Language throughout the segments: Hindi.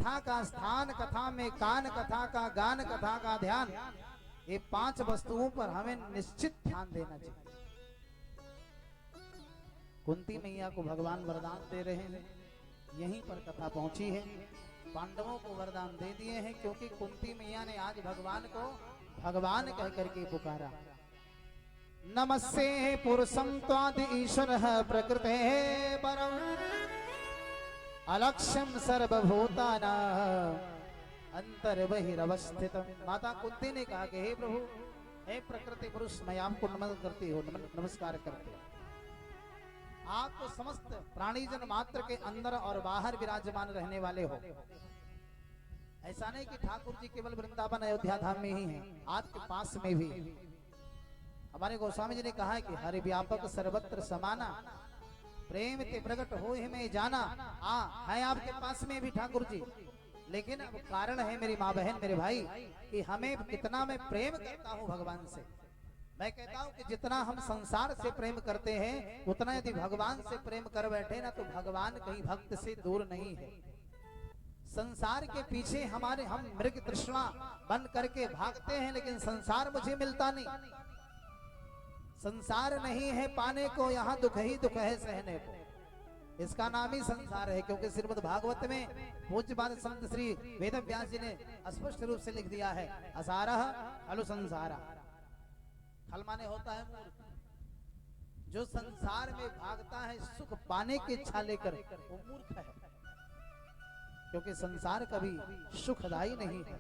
कथा का स्थान, कथा में कान, कथा का गान, कथा का ध्यान, ये 5 वस्तुओं पर हमें निश्चित ध्यान देना चाहिए। कुंती मैया को भगवान वरदान दे रहे हैं, यहीं पर कथा पहुंची है। पांडवों को वरदान दे दिए हैं क्योंकि कुंती मैया ने आज भगवान को भगवान कह करके पुकारा। नमस्ते पुरुषं त्वादि ईश्वरः प्रकृते परम अलक्ष्यम सर्वभूतानां अंतर्बहिरवस्थितम्। माता कुंती ने कहा कि हे प्रभु, हे प्रकृति पुरुष, मैं आपको नमस्कार करती हूँ। आप तो समस्त प्राणीजन मात्र के अंदर और बाहर विराजमान रहने वाले हो। ऐसा नहीं कि ठाकुर जी केवल वृंदावन अयोध्या धाम में ही हैं, आपके पास में भी। हमारे गोस्वामी जी ने कहा है कि हरि व्यापक सर्वत्र समाना, प्रेम ते प्रकट हो ही में जाना। है आपके पास में भी ठाकुर जी, लेकिन अब कारण है मेरी माँ बहन मेरे भाई कि हमें कितना मैं प्रेम करता हूँ भगवान से। मैं कहता हूँ कि जितना हम संसार से प्रेम करते हैं उतना यदि भगवान से प्रेम कर बैठे ना तो भगवान कहीं भक्त से दूर नहीं है। संसार के पीछे हम मृग तृष्णा बन करके भागते हैं, लेकिन संसार मुझे मिलता नहीं। संसार नहीं है पाने को, यहाँ दुख ही दुख है सहने को। इसका नाम ही संसार है, क्योंकि श्रीमद् भागवत में पूज्यपाद संत श्री वेद व्यास जी ने स्पष्ट रूप से लिख दिया है, असारः खलु संसारा। खल माने होता है मूर्ख। जो संसार में भागता है सुख पाने की इच्छा लेकर, वो मूर्ख है, क्योंकि संसार कभी सुखदायी नहीं है।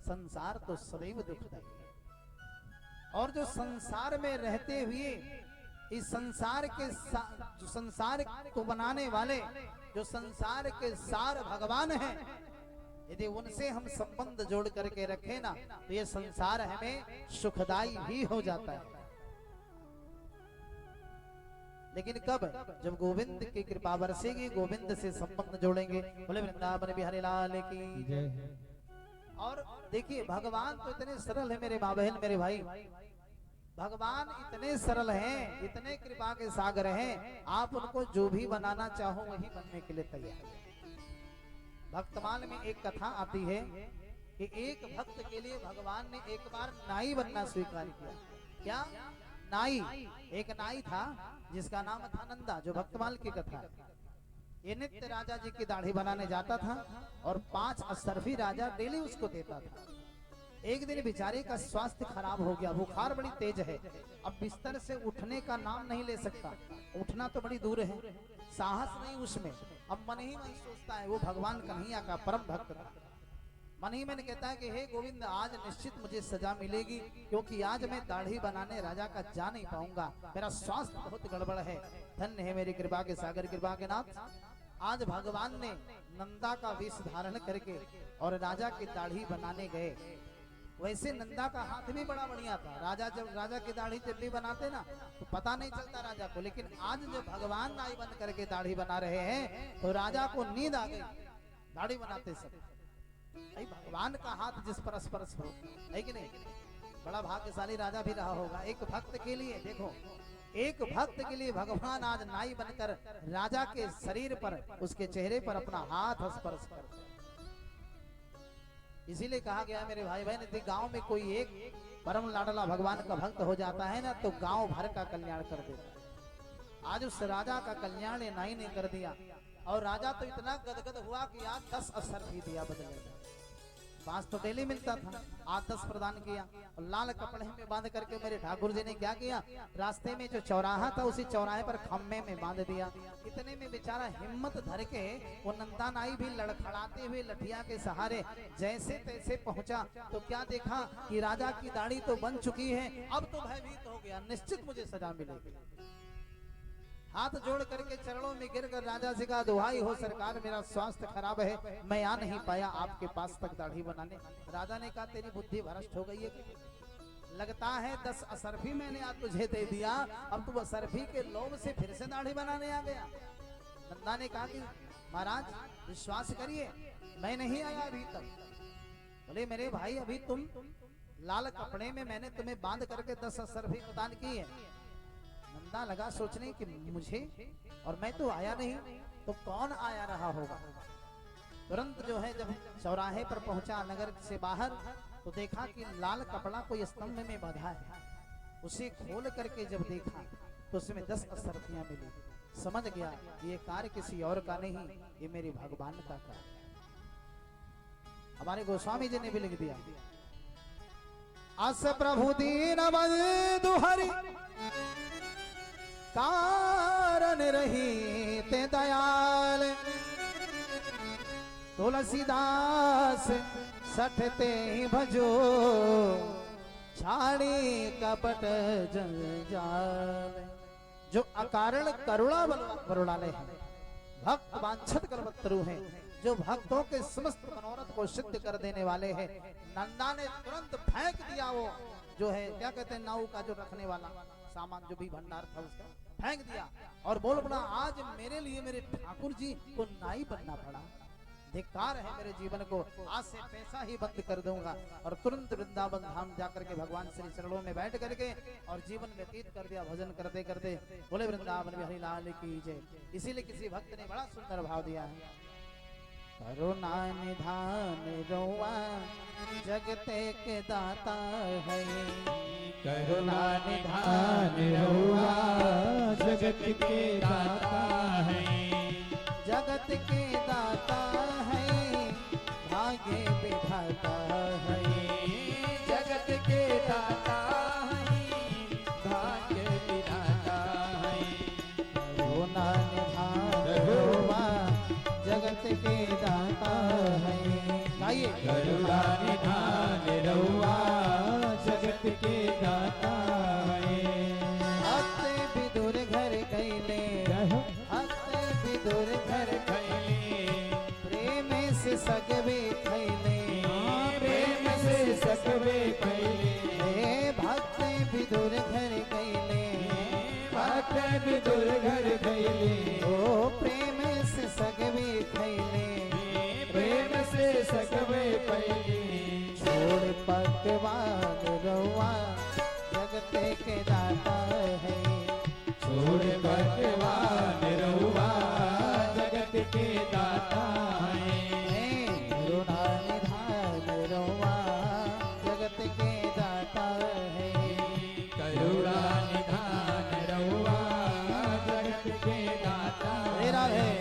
संसार तो सदैव दुखदायी है। और जो संसार में रहते हुए इस संसार के जो संसार को बनाने वाले, जो संसार के सार भगवान हैं, यदि उनसे हम संबंध जोड़ करके रखें ना तो ये संसार हमें सुखदायी भी हो जाता है। लेकिन कब? जब गोविंद की कृपा बरसेगी, गोविंद से संबंध जोड़ेंगे। बोले वृंदावन बिहारी लाल की जय। और देखिए भगवान तो इतने सरल है मेरे माँ बहन मेरे भाई, भगवान इतने सरल हैं, इतने कृपा के सागर हैं, आप उनको जो भी बनाना चाहो वही बनने के लिए तैयार है। भक्तमाल में एक कथा आती है कि एक भक्त के लिए भगवान ने एक बार नाई बनना स्वीकार किया। क्या? नाई। एक नाई था जिसका नाम था नंदा, जो भक्तमाल की कथा है। ये नित्य राजा जी की दाढ़ी बनाने जाता था और 5 असरफी राजा डेली उसको देता था। एक दिन बेचारे का स्वास्थ्य खराब हो गया, बुखार बड़ी तेज है, अब बिस्तर से उठने का नाम नहीं ले सकता, उठना तो बड़ी दूर है, साहस नहीं उसमें। अब मन ही मन सोचता है, वो भगवान कन्हैया का परम भक्त था, मन ही मन कहता है कि हे गोविंद, आज निश्चित मुझे सजा मिलेगी, क्योंकि आज मैं दाढ़ी बनाने राजा का जा नहीं पाऊंगा, मेरा स्वास्थ्य बहुत गड़बड़ है। धन्य है मेरी कृपा के सागर, कृपा के नाथ। आज भगवान ने नंदा का वेश धारण करके और राजा की दाढ़ी बनाने गए। वैसे नंदा का हाथ भी बड़ा बढ़िया था। राजा की दाढ़ी जब भी बनाते ना तो पता नहीं चलता राजा को, लेकिन आज जब भगवान नाई बन करके दाढ़ी बना रहे हैं तो राजा को नींद आ गई दाढ़ी बनाते समय। भाई भगवान का हाथ जिस पर स्पर्श हो, है कि नहीं? बड़ा भाग्यशाली राजा भी रहा होगा। एक भक्त के लिए देखो, एक भक्त के लिए भगवान आज नाई बनकर राजा के शरीर पर, उसके चेहरे पर अपना हाथ स्पर्श कर। इसीलिए कहा गया मेरे भाई बहन, यदि गांव में कोई एक परम लाडला भगवान का भक्त हो जाता है ना तो गांव भर का कल्याण कर देता है। आज उस राजा का कल्याण नाई ने कर दिया, और राजा तो इतना गदगद हुआ कि आज 10 असरफी दिया बदले में। 5 तो डेली मिलता था, आज 10 प्रदान किया, और लाल कपड़े में बांध करके मेरे ठाकुर जी ने क्या किया, रास्ते में जो चौराहा था उसी चौराहे पर खम्भे में बांध दिया। इतने में बेचारा हिम्मत धर के वो नंदा नाई भी लड़खड़ाते हुए लठिया के सहारे जैसे तैसे पहुंचा, तो क्या देखा कि राजा की दाढ़ी तो बन चुकी है। अब तो भयभीत हो गया, निश्चित मुझे सजा मिलेगी। हाथ जोड़ करके चरणों में गिरकर राजा से कहा, दुहाई हो सरकार, मेरा स्वास्थ्य खराब है, मैं आ नहीं पाया आपके पास तक दाढ़ी बनाने। राजा ने कहा, तेरी बुद्धि भ्रष्ट हो गई है, लगता है 10 असरफी मैंने आज तुझे दे दिया, अब तू असरफी के लोभ से फिर से दाढ़ी बनाने आ गया। नंदा ने कहा कि महाराज विश्वास करिए, मैं नहीं आया अभी तक। बोले मेरे भाई, अभी तुम लाल कपड़े में मैंने तुम्हें बांध करके 10 असरफी प्रदान की है। नंदा लगा सोचने कि मुझे, और मैं तो आया नहीं, तो कौन आया रहा होगा। तुरंत जो है जब चौराहे पर पहुंचा नगर से बाहर, तो देखा कि लाल कपड़ा कोई स्तंभ में बंधा है। उसे खोल करके जब देखा तो उसमें 10 अशर्फियां मिली। समझ गया ये कार्य किसी और का नहीं, ये मेरे भगवान का कार्य। हमारे गोस्वामी जी ने भी लिख दिया, अस प्रभु दीन बंधु हरि कारण रही ते दयाल, तुलसीदास सठते भजो छाड़ी कपट जंजाल। जो अकारण करुणा वरुणालय है, भक्त वांछित कल्पतरु हैं, जो भक्तों के समस्त मनोरथ को सिद्ध कर देने वाले हैं। नंदा ने तुरंत फेंक दिया वो जो है क्या कहते हैं नाव का जो रखने वाला सामान जो भी भंडार था उसका फेंक दिया और बोल पड़ा, आज मेरे लिए मेरे ठाकुर जी को नाई बनना पड़ा, धिक्कार है मेरे जीवन को, आज से पैसा ही बंद कर दूंगा। और तुरंत वृंदावन धाम जाकर के भगवान श्री चरणों में बैठ करके और जीवन व्यतीत कर दिया भजन करते करते। बोले वृंदावन बिहारी लाल की जय। इसीलिए किसी भक्त ने बड़ा सुंदर भाव दिया है, करुणा निधान रोआ जगते के दाता है, करुणा निधान रोआ जगत के दाता है, जगत के दाता है भाग्य विधाता है, जगत के दाता है भाग्य विधाता है, करुणा निधान रोआ जगत के दाता है। गाइए, करुणा निधान रोआ जगत के दाता है। भक्त विदुर घर गईले, भक्त विदुर घर खैले, प्रेम से सगवे खैले, प्रेम से सकवे खैले, हे भक्त विदुर घर गईले, भक्त विदुर घर खैले, ओ प्रेम से सगवे खैले, प्रेम से सकवे खैले, छोड़ पकवान रउआ जगते के दाता है, छोड़ भगवान रउआ जगत के दाता है, करुणा निधान रउआ जगत के दाता है। करुणा निधान रउआ जगत के दाता मेरा है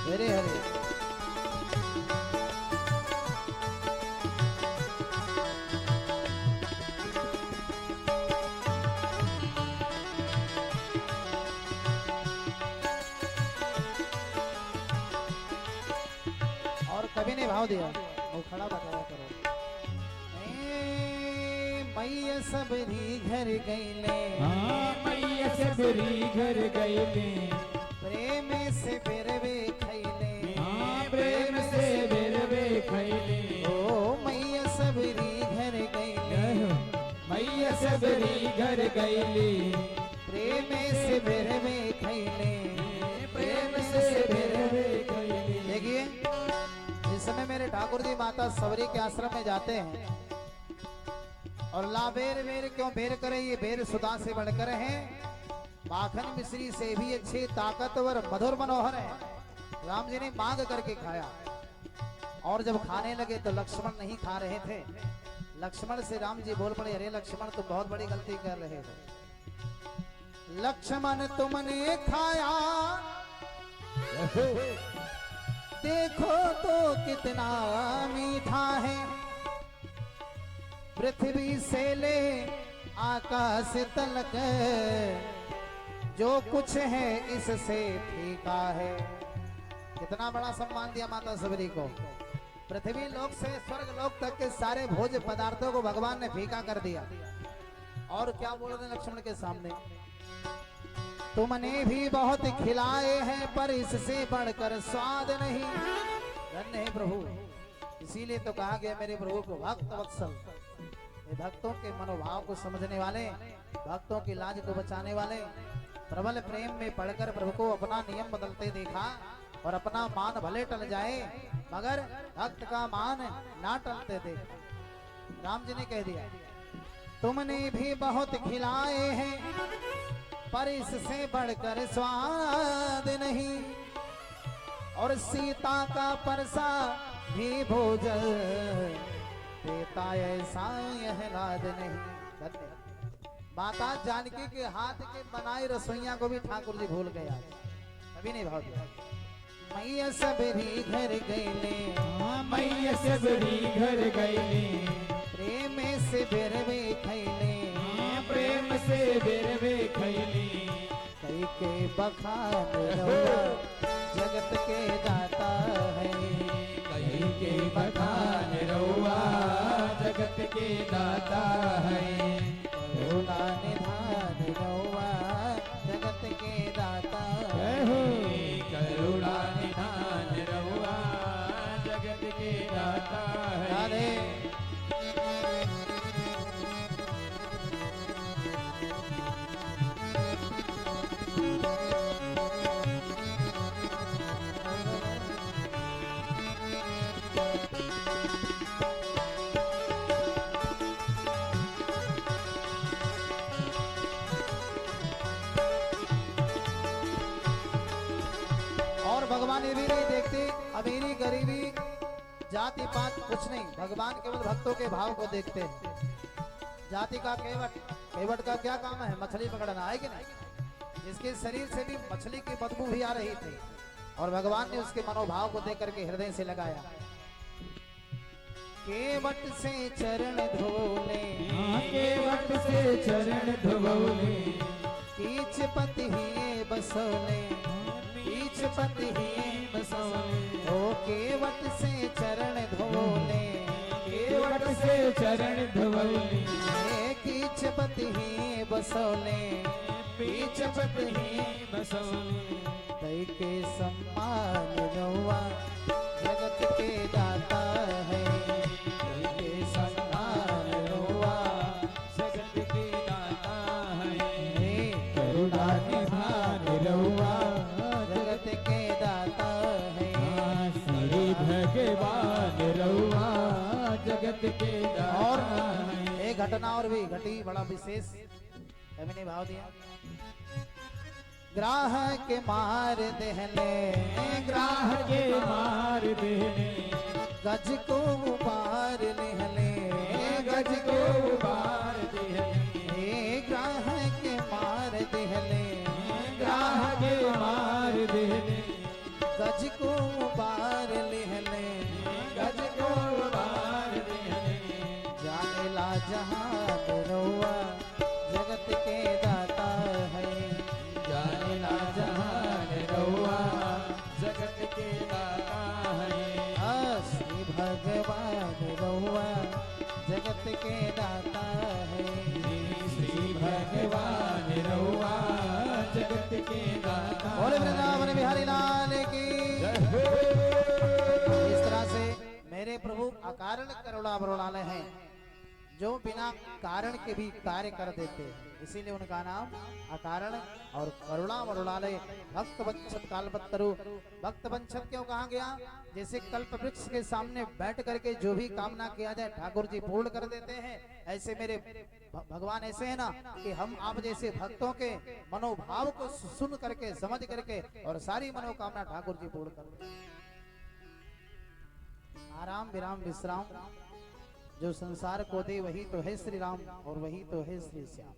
हरे हरे। और कवि ने भाव दिया, वो खड़ा बताया करो, मैया सबरी घर गईले, हाँ मैया सबरी घर गईले, प्रेम से बेरवे खैले, हाँ प्रेम से बेरवे खैले, ओ मैया सबरी घर गईले, मैया सबरी घर गईले, प्रेम से बेरवे खैले, प्रेम से बेरवे खैले। देखिए इस समय मेरे ठाकुर जी माता सबरी के आश्रम में जाते हैं और ला बेर बेर क्यों बेर करे, ये बेर सुधा से बढ़कर है, माखन मिश्री से भी अच्छे ताकतवर मधुर मनोहर है। राम जी ने मांग करके खाया और जब खाने लगे तो लक्ष्मण नहीं खा रहे थे। लक्ष्मण से राम जी बोल पड़े, अरे लक्ष्मण तुम बहुत बड़ी गलती कर रहे हो, लक्ष्मण तुमने खाया देखो तो कितना मीठा है, पृथ्वी से ले आकाश तलक जो कुछ है इससे फीका है। कितना बड़ा सम्मान दिया माता सबरी को, पृथ्वी लोक से स्वर्ग लोक तक के सारे भोज पदार्थों को भगवान ने फीका कर दिया। और क्या बोल रहे लक्ष्मण के सामने, तुमने भी बहुत खिलाए हैं पर इससे बढ़कर स्वाद नहीं। धन्य है प्रभु, इसीलिए तो कहा गया मेरे प्रभु को भक्त वत्सल, ये भक्तों के मनोभाव को समझने वाले, भक्तों की लाज को बचाने वाले। प्रबल प्रेम में पढ़कर प्रभु को अपना नियम बदलते देखा और अपना मान भले टल जाए मगर भक्त का मान ना टलते देखा। राम जी ने कह दिया तुमने भी बहुत खिलाए हैं पर इससे बढ़कर स्वाद नहीं, और सीता का परसा भी भोजन देता ऐसा यह लाद नहीं। माता जानकी के हाथ के बनाए रसोइया को भी ठाकुर जी भूल गए, कभी नहीं भाव दिया। मैया सबरी घर गईले, मैया सबरी घर गईले, प्रेम से बेरवे खैले, प्रेम से बेरवे खैली, कई के बखान रहुआ जगत के दाता है, कहीं के बखान रहुआ जगत के दाता है, करुणा निधान रहुआ जगत के दाता है। करुणा निधान रहुआ जगत के दाता है। राधे भगवान ये भी नहीं देखते अमीरी गरीबी जाति पात कुछ नहीं, भगवान केवल भक्तों के भाव को देखते हैं। जाति का केवट का क्या काम है? मछली पकड़ना है कि नहीं? जिसके शरीर से भी मछली की बदबू भी आ रही थी और भगवान ने उसके मनोभाव को देख करके हृदय से लगाया। केवट से चरण धोले, केवट से चरण धोले, कीच पति ही बसोले, कीच पति ही बसोले, ओ केवट से चरण धोले, केवट से चरण धोले, कीच पति ही बसोले, कीच पति ही बसोले, दई के सम्मान रहुआ जगत के दाता है, दई के सम्मान रहुआ जगत के दाता है, करुणा निधान रहुआ जगत के दाता है। श्री भगवान रहुआ जगत के दाता और है। एक घटना और भी घटी बड़ा विशेष, मैंने भाव दिया। ग्राह के मार देहले, ग्राह के मार देने, गज को उबार लेहले, गज को उबार देने, ग्राह के मार देहले, ग्राह के मार देने, गज को उबार लेहले, गज को उबार देने, जाने ला जहान रहुआ जगत के दाता है, जाने ला जहान रहुआ जगत के दाता है। श्री भगवान रहुआ जगत के दाता है, श्री भगवान रहुआ जगत के दाता है। बोले वृंदावन बिहारी लाल की। इस तरह से मेरे प्रभु अकारण करुणा वरुणालय हैं, जो बिना कारण के भी कार्य कर देते हैं, इसीलिए उनका नाम अकारण और करुणा वरुणालय। भक्त वंशत कालपत्रु, भक्त वंशत क्यों कहा गया? जैसे कल्प वृक्ष के सामने बैठ करके जो भी कामना किया जाए ठाकुर जी पूर्ण कर देते हैं, ऐसे मेरे भगवान ऐसे है ना कि हम आप जैसे भक्तों के मनोभाव को सुन करके समझ करके और सारी मनोकामना ठाकुर जी पूर्ण कर देते। आराम विराम विश्राम जो संसार को दे वही तो है श्री राम और वही तो है श्री श्याम।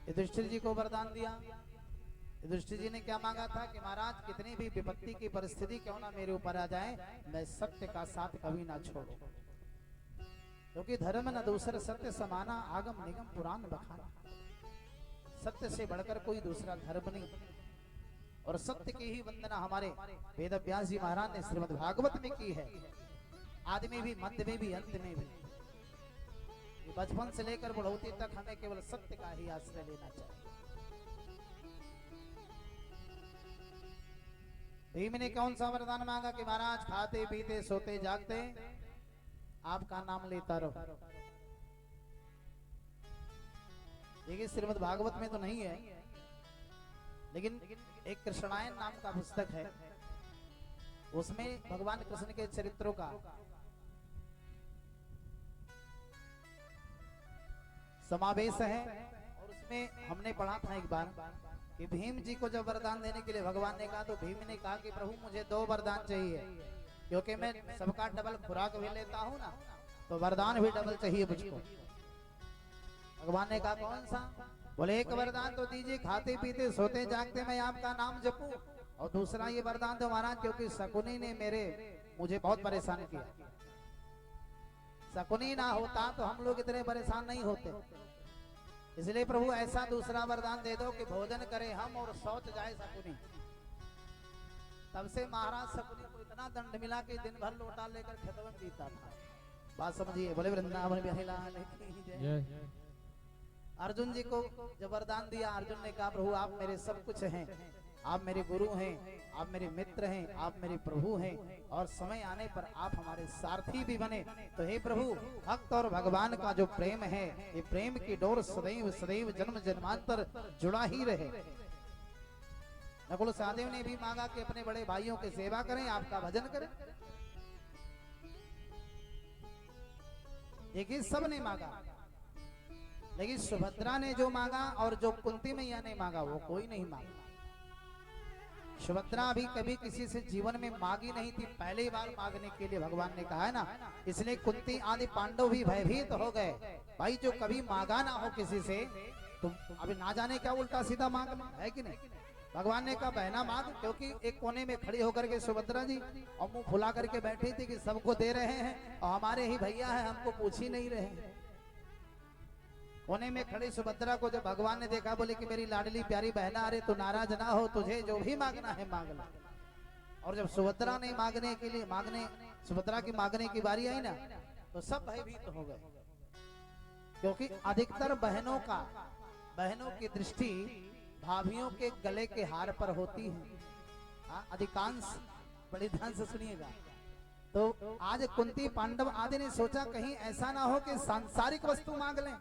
युधिष्ठिर जी को वरदान दिया। युधिष्ठिर जी ने क्या मांगा था कि महाराज कितनी भी विपत्ति की परिस्थिति क्यों ना मेरे ऊपर आ जाए, मैं सत्य का साथ कभी ना छोड़ू, क्योंकि धर्म न दूसरा सत्य समाना, आगम निगम पुराण बखाना। सत्य से बढ़कर कोई दूसरा धर्म नहीं, और सत्य की ही वंदना हमारे वेद व्यास जी महाराज ने श्रीमद् भागवत में की है, आदि में भी, मध्य में भी, अंत में भी। बचपन से लेकर बुढ़ौती तक हमें केवल सत्य का ही आश्रय लेना चाहिए। भीम ने कौन सा वरदान मांगा कि महाराज खाते पीते सोते जागते आपका नाम लेता रहो। देखिए श्रीमद् भागवत में तो नहीं है, लेकिन एक कृष्णायन नाम का पुस्तक है, उसमें भगवान कृष्ण के चरित्रों का समावेश है। और उसमें हमने पढ़ा था एक बार कि भीम जी को जब वरदान देने के लिए भगवान ने कहा, तो भीम ने कहा कि प्रभु मुझे 2 वरदान चाहिए, क्योंकि मैं सबका डबल खुराक भी लेता हूँ ना, तो वरदान भी डबल चाहिए मुझको। भगवान ने कहा कौन सा? बोले एक वरदान तो दीजिए, खाते पीते सोते जागते मैं आपका नाम जपूं, और दूसरा ये वरदान दो महाराज क्योंकि शकुनी ने मुझे बहुत परेशान किया। शकुनी ना होता तो हम लोग इतने परेशान नहीं होते, इसलिए प्रभु ऐसा दूसरा वरदान दे दो कि भोजन करे हम और शौच जाए शकुनी। तब से महाराज शकुनी को इतना दंड मिला कि दिन भर लोटा लेकर खेतों में पीता था। बात समझिए, बोले वृंदावन बिहारी लाल की जय। अर्जुन जी को जब वरदान दिया, अर्जुन ने कहा प्रभु आप मेरे सब कुछ हैं, आप मेरे गुरु हैं, आप मेरे मित्र हैं, आप मेरे प्रभु हैं, और समय आने पर आप हमारे सारथी भी बने। तो हे प्रभु, भक्त और भगवान का जो प्रेम है, ये प्रेम की डोर सदैव सदैव जन्म जन्मांतर जुड़ा ही रहे। नकुल सहदेव ने भी मांगा कि अपने बड़े भाइयों की सेवा करें, आपका भजन करें। देखिए सबने मांगा, लेकिन सुभद्रा ने जो मांगा और जो कुंती मैया ने मांगा वो कोई नहीं मांगा। सुभद्रा भी कभी किसी से जीवन में मांगी नहीं थी, पहली बार मांगने के लिए भगवान ने कहा है ना, इसलिए कुंती आदि पांडव भी भयभीत हो गए। भाई जो कभी मांगा ना हो किसी से, तो अभी ना जाने क्या उल्टा सीधा मांग है कि नहीं। भगवान ने कहा बहना मांग, क्योंकि एक कोने में खड़ी होकर के सुभद्रा जी और मुंह फुला करके बैठी थी कि सबको दे रहे हैं और हमारे ही भैया है, हमको पूछ ही नहीं रहे। कोने में खड़ी सुभद्रा को जब भगवान ने देखा, बोले कि मेरी लाडली प्यारी बहना, अरे तू नाराज ना हो, तुझे जो भी मांगना है मांग ला। और जब सुभद्रा ने सुभद्रा की मांगने की बारी आई ना, तो सब भयभीत हो गए, क्योंकि अधिकतर बहनों की दृष्टि भाभियों के गले के हार पर होती है। अधिकांश, बड़ी ध्यान से सुनिएगा। तो आज कुंती पांडव आदि ने सोचा कहीं ऐसा ना हो कि सांसारिक वस्तु मांग लें,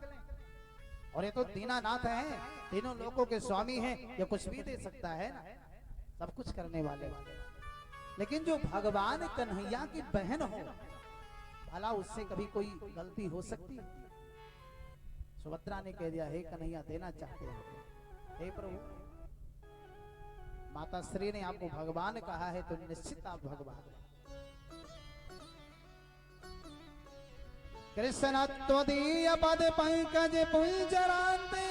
और ये तो दीनानाथ हैं, तीनों लोगों के स्वामी हैं, ये कुछ भी दे सकता है ना, सब कुछ करने वाले। लेकिन जो भगवान कन्हैया की बहन हो, भला उससे कभी कोई गलती हो सकती है? सुभद्रा ने कह दिया, हे कन्हैया देना चाहते हो? हे प्रभु, माता श्री ने आपको भगवान कहा है तो निश्चित आप भगवान। कृष्ण त्वदीय पद पंकज पुंजरांते,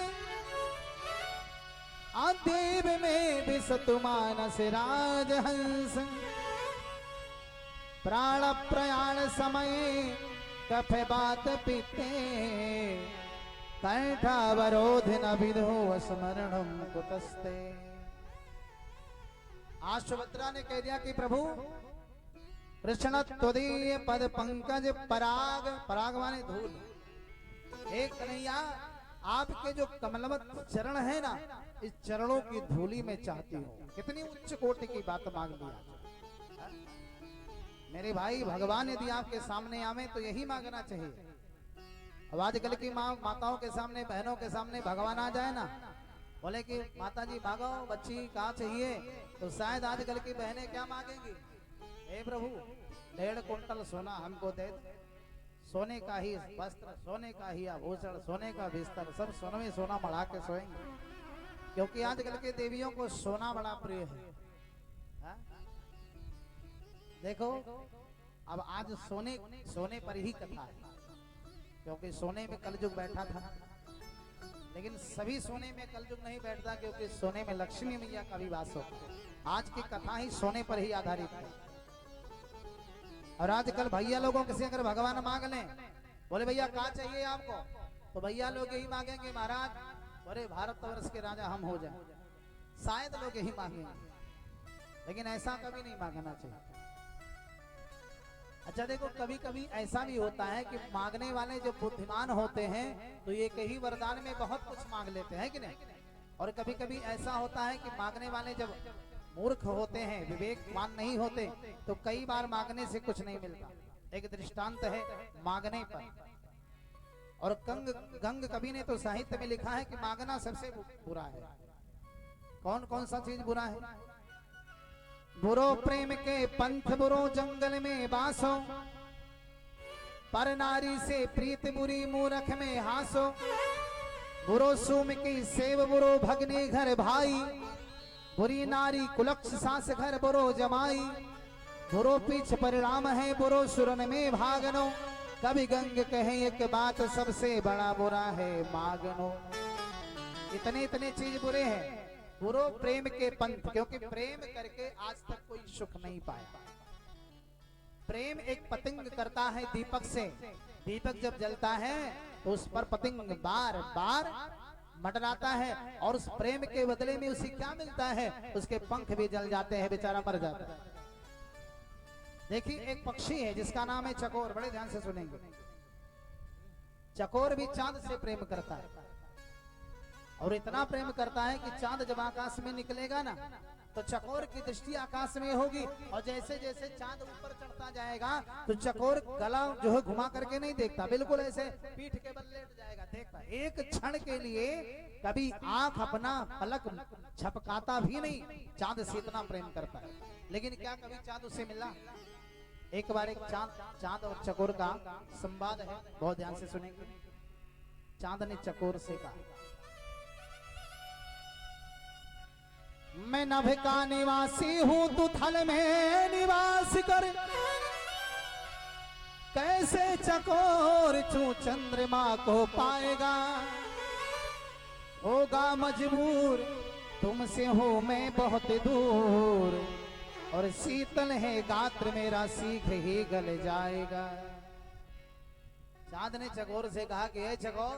आदेव में विसतु मानस राजहंस, प्राण प्रयाण समय कफ बात पीते, कंठावरोध न विधो स्मरणम कुतस्ते। आज सुभद्रा ने कह दिया कि प्रभु कृष्ण त्वदीय पद पंकज पराग माने धूल, हे कन्हैया आपके जो कमलवत चरण है ना, इस चरणों की धूली में चाहती हूँ। कितनी उच्च कोटि की बात मांग लिया मेरे भाई। भगवान यदि आपके सामने आवे तो यही मांगना चाहिए। अब आजकल की माताओं के सामने, बहनों के सामने भगवान आ जाए ना, बोले कि माता जी मांगो बच्ची क्या चाहिए, तो शायद आजकल की बहनें क्या मांगेंगी, हे प्रभु 1.5 कुंटल सोना हमको दे दो, सोने का ही वस्त्र, सोने का ही आभूषण, सोने का बिस्तर, सब सोने में सोना बढ़ा के सोएंगे, क्योंकि आजकल के देवियों को सोना बड़ा प्रिय है। हा? देखो अब आज सोने पर ही कथा है, क्योंकि सोने में कलयुग बैठा था, लेकिन सभी सोने में कलयुग नहीं बैठता, क्योंकि सोने में लक्ष्मी मैया का भी वास होता है। आज की कथा ही सोने पर ही आधारित है। और आजकल भैया लोगों से अगर भगवान मांग लें, बोले भैया क्या चाहिए आपको, तो भैया लोग यही मांगेंगे महाराज अरे भारतवर्ष के राजा हम हो जाएं, शायद लोग यही मांगेंगे, लेकिन ऐसा कभी नहीं मांगना चाहिए। अच्छा देखो, कभी कभी ऐसा भी होता है कि मांगने वाले जो बुद्धिमान होते हैं तो ये कई वरदान में बहुत कुछ मांग लेते हैं कि नहीं, और कभी कभी ऐसा होता है कि मांगने वाले जब मूर्ख होते हैं, विवेकवान नहीं होते, तो कई बार मांगने से कुछ नहीं मिलता। एक दृष्टांत है मांगने पर, और गंग कवि ने तो साहित्य में लिखा है कि मांगना सबसे बुरा है। कौन कौन सा चीज बुरा है? बुरो प्रेम के पंथ बुरो जंगल में बासो, पर नारी से प्रीत बुरी मूरख में हासो, बुरो सुम की सेव बुरो भगने घर भाई, बुरी नारी कुलक्ष सास घर बुरो जमाई, बुरो पीछ परिणाम है बुरो सुरन में भागनो, कभी गंग कहे एक बात सबसे बड़ा बुरा है मागनो। इतने इतने चीज बुरे हैं। बुरो प्रेम के पंथ, क्योंकि प्रेम करके आज तक कोई सुख नहीं पाया। प्रेम एक पतंग करता है दीपक से, दीपक जब जलता है तो उस पर पतंग बार बार मंडराता है, और उस प्रेम के बदले में उसे क्या मिलता है, उसके पंख भी जल जाते हैं, बेचारा मर जाता है। देखिए एक पक्षी है जिसका नाम है चकोर, बड़े ध्यान से सुनेंगे। चकोर भी चांद से प्रेम करता है, और इतना प्रेम करता है कि चांद जब आकाश में निकलेगा ना तो चकोर की दृष्टि आकाश में होगी, और जैसे जैसे चांद ऊपर चढ़ता जाएगा तो चकोर गला जो है घुमा करके नहीं देखता, बिल्कुल ऐसे पीठ के बल लेट जाएगा, देखता एक क्षण के लिए कभी आंख अपना पलक झपकाता भी नहीं, चांद से इतना प्रेम करता है। लेकिन क्या कभी चांद उसे मिला? एक बार एक चांद और चकोर का संवाद है, बहुत ध्यान से सुनेंगे। चांद ने चकोर से कहा, मैं नभ का निवासी हूं, तू थल में निवास कर, कैसे चकोर छू चंद्रमा को पाएगा, होगा मजबूर तुमसे हो मैं बहुत दूर, और शीतल है गात्र मेरा शीघ्र ही गल जाएगा। चांद ने चकोर से कहा कि चकोर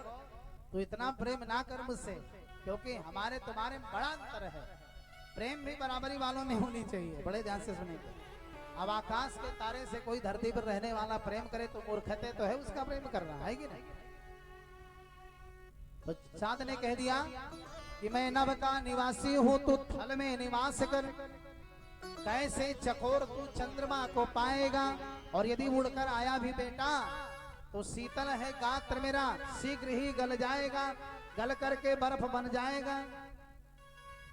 तू इतना प्रेम ना कर मुझसे, क्योंकि हमारे तुम्हारे में बड़ा अंतर है, प्रेम भी बराबरी वालों में होनी चाहिए। बड़े ध्यान से सुनेंगे। अब आकाश के तारे से कोई धरती पर रहने वाला प्रेम करे तो मूर्खते तो है उसका प्रेम करना, है कि नहीं? तो चांद ने कह दिया कि मैं नभ का निवासी हूं, तू थल में निवास कर, कैसे चकोर तू चंद्रमा को पाएगा, और यदि उड़कर आया भी बेटा तो शीतल है गात्र मेरा शीघ्र ही गल जाएगा, गल करके बर्फ बन जाएगा।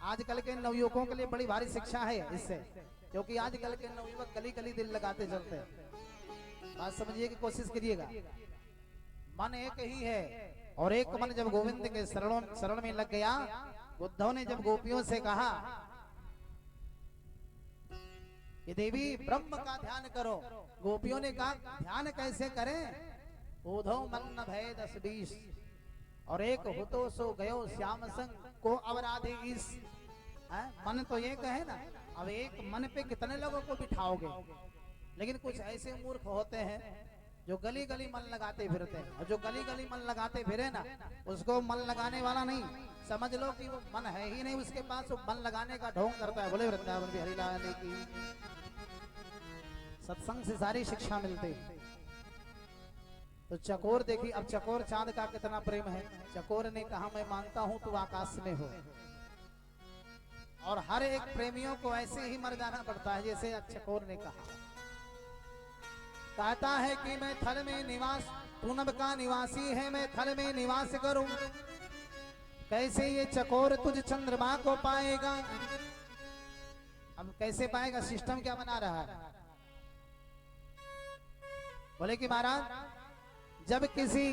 आजकल के नवयुवकों के लिए बड़ी भारी शिक्षा है इससे, क्योंकि आजकल के नवयुवक गली गली दिल लगाते चलते हैं। बात समझिए की कोशिश करिएगा। मन एक ही है, और एक मन जब गोविंद के शरण में लग गया, उद्धव ने जब गोपियों से कहा कि देवी ब्रह्म का ध्यान करो, गोपियों ने कहा ध्यान कैसे करें? उद्धव मन न भय 10-20, और एक होतो सो गयो श्याम संग को अवराधे इस। मन तो ये कहे ना, अब एक मन पे कितने लोगों को बिठाओगे? लेकिन कुछ ऐसे मूर्ख होते हैं जो गली गली मन लगाते फिरते हैं, और जो गली गली मन लगाते फिरे ना उसको मन लगाने वाला नहीं समझ लो कि वो मन है ही नहीं उसके पास, वो मन लगाने का ढोंग करता है। बोले वृंदावन बिहारी लाल की। सत्संग से सारी शिक्षा मिलती है। तो चकोर देखी, अब चकोर चांद का कितना प्रेम है। चकोर ने कहा मैं मानता हूं तू आकाश में हो, और हर एक प्रेमियों को ऐसे ही मर जाना पड़ता है जैसे चकोर ने कहा। कहता है कि मैं थल में निवास, तू नभ का निवासी है, मैं थल में निवास करूं, कैसे ये चकोर तुझ चंद्रमा को पाएगा। अब कैसे पाएगा? सिस्टम क्या बना रहा है? बोले कि महाराज जब किसी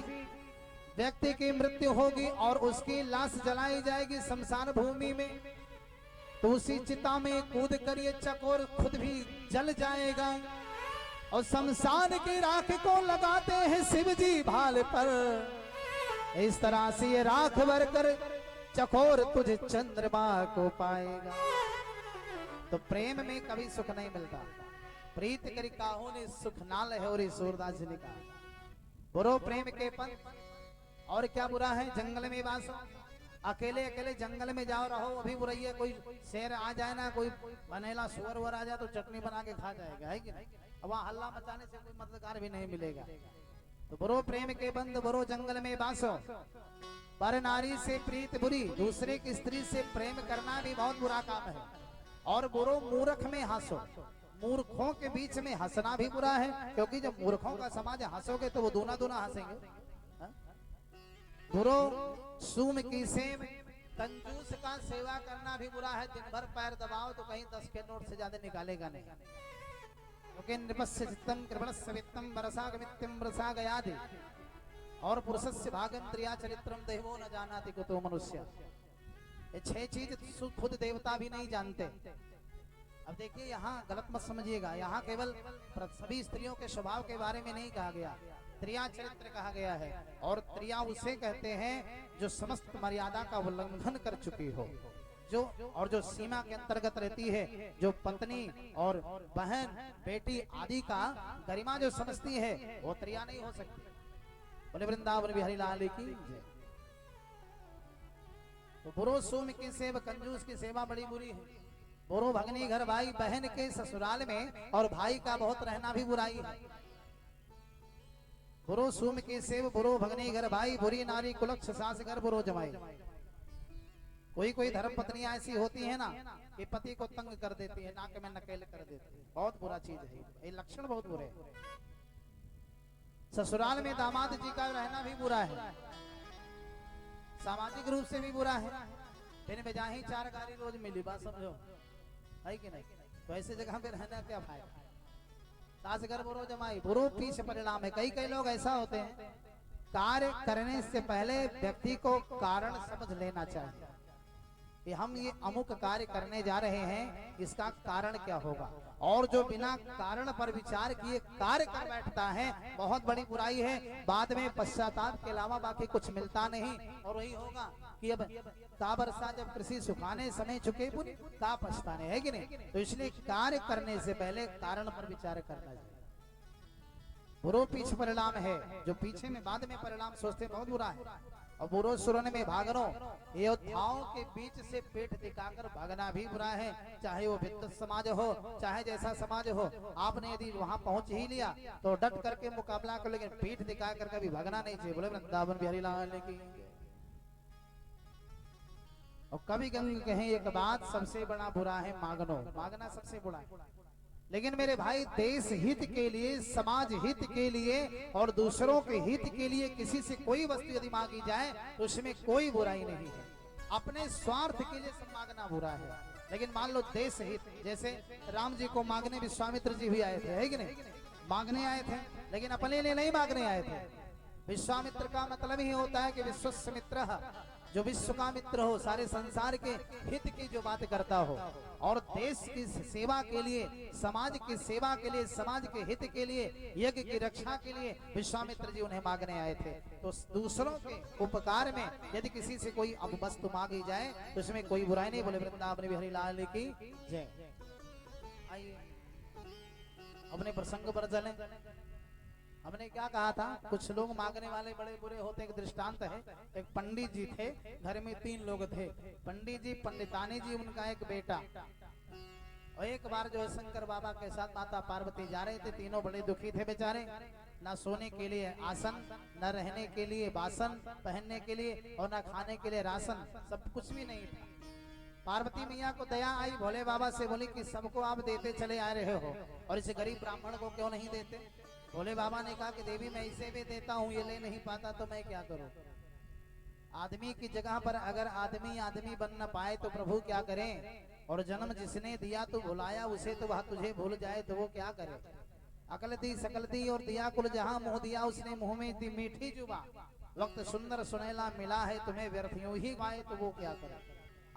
व्यक्ति की मृत्यु होगी और उसकी लाश जलाई जाएगी शमशान भूमि में, तो उसी चिता में कूद कर ये चकोर खुद भी जल जाएगा, और शमशान की राख को लगाते हैं शिव जी भाल पर, इस तरह से ये राख भरकर चकोर तुझे चंद्रमा को पाएगा। तो प्रेम में कभी सुख नहीं मिलता, प्रीत करी काहू ने सुख नाल है, और सूरदास जी ने कहा बुरो प्रेम के पंथ। और क्या बुरा है? जंगल में वास, अकेले अकेले जंगल में जाओ रहो, अभी बुराई है। कोई शेर आ जाए ना, कोई बनेला सुअर वर आ जाए तो चटनी बना के खा जाएगा, है कि नहीं? अब वहाँ हल्ला मचाने से कोई मददगार भी नहीं मिलेगा। तो बुरो प्रेम के बंद, बुरो जंगल में बासो, पर नारी से प्रीत बुरी, दूसरे की स्त्री से प्रेम करना भी बहुत बुरा काम है। और बुरो मूर्ख में हंसो, मूर्खों के बीच में हंसना भी बुरा है, क्योंकि जब मूर्खों का समाज हंसोगे तो वो दूना दूना हंसेंगे। बुरो सूम की सेव, कंजूस का सेवा करना भी बुरा है। दिन भर पैर दबाओ तो कहीं 10 के नोट से ज्यादा निकालेगा नहीं, क्योंकि नृपस्य चित्तम कृपणस्य वित्तम वरसागमित्यम वरसागयादि। और पुरुषस्य भागम त्रिया चरित्रम देवो न जानाति कुतो मनुष्य। ये 6 चीज खुद देवता भी नहीं जानते। अब देखिए यहाँ गलत मत समझिएगा, यहाँ केवल सभी स्त्रियों के स्वभाव के बारे में नहीं कहा गया, त्रिया चरित्र कहा गया है। और त्रिया उसे कहते हैं जो समस्त मर्यादा का उल्लंघन कर चुकी हो, जो सीमा के अंतर्गत रहती है, जो पत्नी और बहन बेटी आदि का गरिमा जो समझती है, वो त्रिया नहीं हो सकती। बोले वृंदावन बिहारी लाल की जय। तो बुरो सोम की सेवा, कंजूस की सेवा बड़ी बुरी है। बुरो भगनी घर भाई, बहन के ससुराल में और भाई का बहुत रहना भी बुराई है। बुरो सोम की सेव, बुरो भगनी घर भाई, बुरी नारी कुलक्ष सास घर बुरो जमाई। कोई धर्म पत्नियां ऐसी होती है ना कि पति को तंग कर देती है, नाक में नकेल कर देती है, बहुत बुरा चीज है, ये लक्षण बहुत बुरे हैं। ससुराल में दामाद जी का रहना भी बुरा है, सामाजिक रूप से भी बुरा है। बिन बजा ही 4 गाली रोज मिली, बात समझो है कि नहीं? तो ऐसे जगह पे रहना क्या फायदा। सास घर बुरो जमाई, बुरो पीछे परिणाम है। कई लोग ऐसा होते हैं, कार्य करने से पहले व्यक्ति को कारण समझ लेना चाहिए कि हम ये अमुक कार्य करने जा रहे हैं, इसका कारण क्या होगा। और जो बिना कारण पर विचार किए कार्य कर बैठता है, बहुत बड़ी बुराई है। बाद में पश्चाताप के अलावा बाकी कुछ मिलता नहीं। और वही होगा कि अब का बरसा जब कृषि सुखाने समय चुके पुन का पछताने, है कि नहीं? तो इसलिए कार्य करने से पहले कारण पर विचार करना चाहिए। बुरो पीछे परिणाम है, जो पीछे में बाद में परिणाम सोचते बहुत बुरा है। और बुरो सुरन में भागनो, योद्धाओं के बीच से पेट दिखाकर भागना भी बुरा है। चाहे वो विद्वत समाज हो, चाहे जैसा समाज हो, आपने यदि वहां पहुंच ही लिया तो डट करके मुकाबला कर, लेकिन पीठ दिखा कर कभी भागना नहीं चाहिए। बोले वृंदावन बिहारी लाल की। और कभी कहें एक बात, सबसे बड़ा बुरा है मांगनो, मांगना सबसे बुरा है। लेकिन मेरे भाई, देश हित के लिए, समाज हित के लिए और दूसरों के हित के लिए किसी से कोई वस्तु यदि मांगी जाए तो उसमें कोई बुराई नहीं है। अपने स्वार्थ के लिए सब मांगना बुरा है। लेकिन मान लो देश हित, जैसे राम जी को मांगने विश्वामित्र जी भी आए थे, है कि नहीं? मांगने आए थे, लेकिन अपने लिए नहीं मांगने आए थे। विश्वामित्र का मतलब ही होता है कि विश्वस्य मित्र, जो विश्व का मित्र हो, सारे संसार के हित की जो बात करता हो। और देश की सेवा के लिए, समाज की सेवा के लिए, समाज के हित के लिए, यज्ञ की रक्षा के लिए विश्वामित्र जी उन्हें मांगने आए थे। तो दूसरों के उपकार में यदि किसी से कोई अब वस्तु मांगी जाए तो उसमें कोई बुराई नहीं। बोले वृंदावन बिहारी लाल की जय। आइए अपने प्रसंग पर चलें। हमने क्या कहा था, कुछ लोग मांगने वाले बड़े बुरे होते। एक दृष्टांत है, एक पंडित जी थे, घर में 3 लोग थे, पंडित जी, पंडितानी जी, उनका एक बेटा। और एक बार जो है शंकर बाबा के साथ माता पार्वती जा रहे थे। तीनों बड़े दुखी थे बेचारे, ना सोने के लिए आसन, न रहने के लिए बासन, पहनने के लिए और न खाने के लिए राशन, सब कुछ भी नहीं था। पार्वती मैया को दया आई, भोले बाबा से बोली कि सबको आप देते चले आ रहे हो और इस गरीब ब्राह्मण को क्यों नहीं देते। भोले बाबा ने कहा कि देवी मैं इसे भी देता हूँ, ये ले नहीं पाता तो मैं क्या करूँ। आदमी की जगह पर अगर आदमी बन न पाए तो प्रभु क्या करें। और जन्म जिसने दिया तो भुलाया उसे, तो वह तुझे भूल जाए तो वो क्या करे। अकल दी सकल दी और दिया कुल जहां, मुंह दिया उसने मुंह में दी मीठी जुबा। वक्त सुंदर सुनैला मिला है तुम्हें, व्यर्थ यूं ही गाए तो वो क्या करे।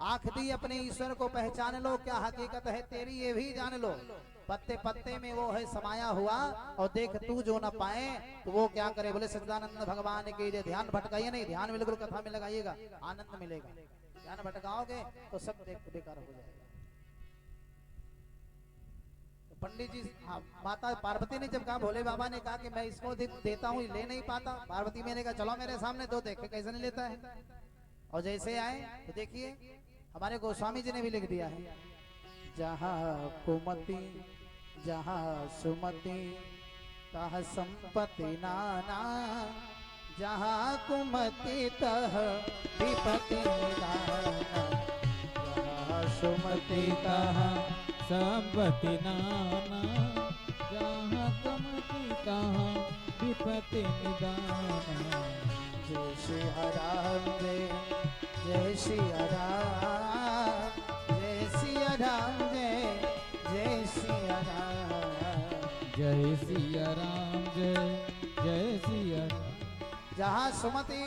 आंख दी अपने ईश्वर को पहचान लो, क्या हकीकत है तेरी ये भी जान लो। पत्ते पत्ते में वो है समाया हुआ, और देख तू जो न पाए तो वो क्या करे। बोले सच्चिदानंद भगवान के लिए ध्यान भटकाइए नहीं, ध्यान बिल्कुल कथा में लगाइएगा, आनंद मिलेगा। ध्यान भटकाओगे तो सब बेकार हो जाएगा। तो पंडित जी, हाँ, माता पार्वती ने जब कहा, भोले बाबा ने कहा कि मैं इसको देता हूँ, ले नहीं पाता। पार्वती मैंने कहा चलो मेरे सामने दो, देखे कैसे नहीं लेता है। और जैसे आए तो देखिए हमारे गोस्वामी जी ने भी लिख दिया है, जहाँ कुमति जहाँ सुमति तह संपत्ति नाना, जहाँ कुमति तह विपत्ति निदाना, जहाँ सुमति तह संपत्ति नाना, जहाँ कुमति तह विपत्ति निदाना। जय श्री राम जय श्री राम, जय श्री राम जय श्री राम, जय सिया राम जय जय सिया राम, जहाँ सुमति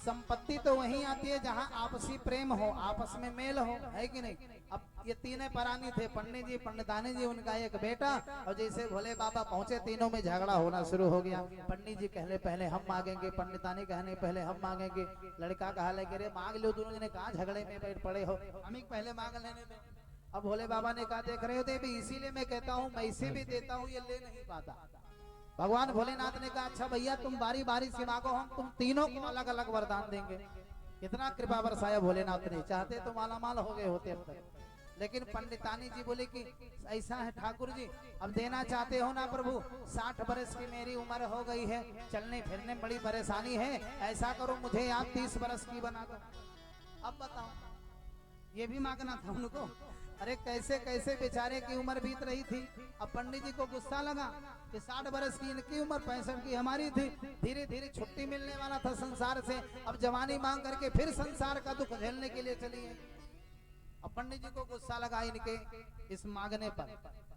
संपत्ति तो वहीं आती है जहाँ आपसी प्रेम हो, आपस में मेल हो, है कि नहीं। अब ये तीन प्राणी थे, पंडित जी, पंडितानी जी, उनका एक बेटा, और जैसे भोले बाबा पहुंचे तीनों में झगड़ा होना शुरू हो गया। पंडित जी कहले पहले हम मांगेंगे, पंडितानी कहने पहले हम मांगेंगे। लड़का कहा लगे रे मांग लो, दोनों जने कहा झगड़े में बैठ पड़े हो, हम ही पहले मांग लेने में। अब भोले बाबा ने कहा देख रहे हो देवी, इसीलिए मैं कहता हूँ मैं इसे भी देता हूँ, ये ले नहीं पाता। भगवान भोलेनाथ ने कहा अच्छा भैया तुम बारी बारी से मांगो, हम तुम तीनों को अलग अलग वरदान देंगे। इतना कृपा बरसाया भोलेनाथ ने, चाहते तो मालामाल हो गए होते अब तक। लेकिन पंडितानी जी बोले कि ऐसा है ठाकुर जी, अब देना चाहते हो ना प्रभु, 60 बरस की मेरी उम्र हो गई है, चलने फिरने में बड़ी परेशानी है, ऐसा करो मुझे आप 30 बरस की बना दो। अब बताओ, ये भी मांगना था उनको। अरे कैसे कैसे बेचारे की उम्र बीत रही थी। अब पंडित जी को गुस्सा लगा कि 60 बरस की इनकी उम्र, 65 की हमारी थी, धीरे धीरे छुट्टी मिलने वाला था संसार से, अब जवानी मांग करके फिर संसार का दुख झेलने के लिए चली है। अब पंडित जी को गुस्सा लगा इनके इस मांगने पर।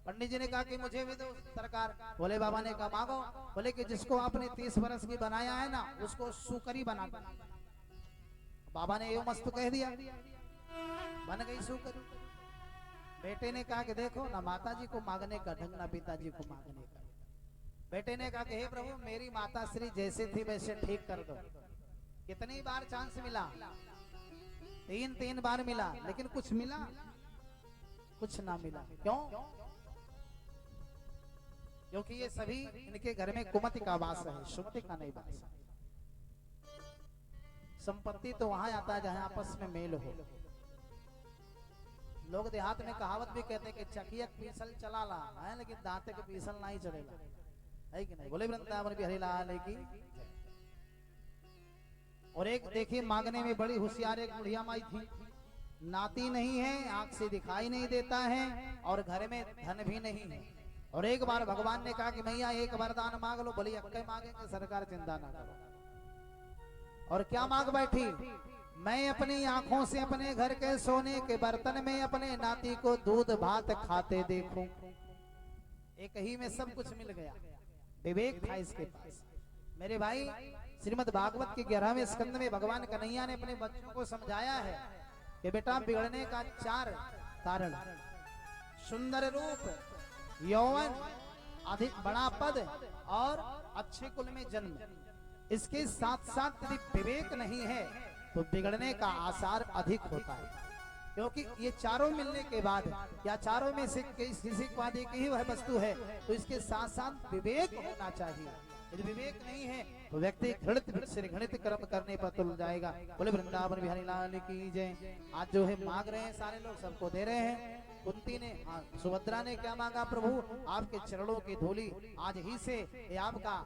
पंडित जी ने कहा कि मुझे भी दो सरकार। भोले बाबा ने कहा मांगो। बोले कि जिसको आपने 30 बरस की बनाया है ना, उसको सुकरी बना दो। बाबा ने यो मस्त कह दिया, बन गई सुकरी। बेटे ने कहा कि देखो ना माता जी को मांगने का ढंग, ना पिताजी को मांगने का। बेटे ने कहा कि हे प्रभु मेरी माता श्री जैसे थी वैसे ठीक कर दो। कितनी बार चांस मिला, 3 बार मिला, लेकिन कुछ मिला, कुछ ना मिला। क्यों? क्योंकि ये सभी इनके घर में कुमति का वास है, सुमति का नहीं वास। संपत्ति तो वहां आता है जहां आपस में मेल हो। लोग देहात में कहावत भी कहते हैं कि चकिया पीसल चला ला है, लेकिन दांत के पीसल नहीं चलेगा, है कि नहीं। बोले वृंदावन बिहारी लाल की। और एक देखिए मांगने में बड़ी होशियार एक बुढ़िया माई थी, नाती नहीं है, आंख से दिखाई नहीं देता है, और घर में धन भी नहीं है। और एक बार भगवान ने कहा कि मैया एक वरदान मांग लो। बोली अक्के मांगेंगे सरकार, चिंता ना करो। और क्या मांग बैठी, मैं अपनी आंखों से अपने घर के सोने के बर्तन में अपने नाती को दूध भात खाते देखूं। एक ही में सब कुछ मिल गया, विवेक था इसके पास। मेरे भाई श्रीमद् भागवत के 11वें स्कंद में भगवान कन्हैया ने अपने बच्चों को समझाया है कि बेटा बिगड़ने का 4 कारण, सुंदर रूप, यौवन, अधिक बड़ा पद और अच्छे कुल में जन्म। इसके साथ साथ यदि विवेक नहीं है तो बिगड़ने का आसार अधिक होता है। क्योंकि ये चारों मिलने के बाद, या चारों में से किसी को एक ही वह वस्तु है, तो इसके साथ साथ विवेक होना चाहिए। यदि विवेक नहीं है तो व्यक्ति घृणित कर्म करने पर तुल जाएगा। बोले वृंदावन बिहारी लाल की जय। आज जो है मांग रहे हैं सारे लोग, सबको दे रहे हैं। कुंती ने, सुभद्रा ने क्या मांगा, प्रभु आपके चरणों की धूली आज ही से ये आपका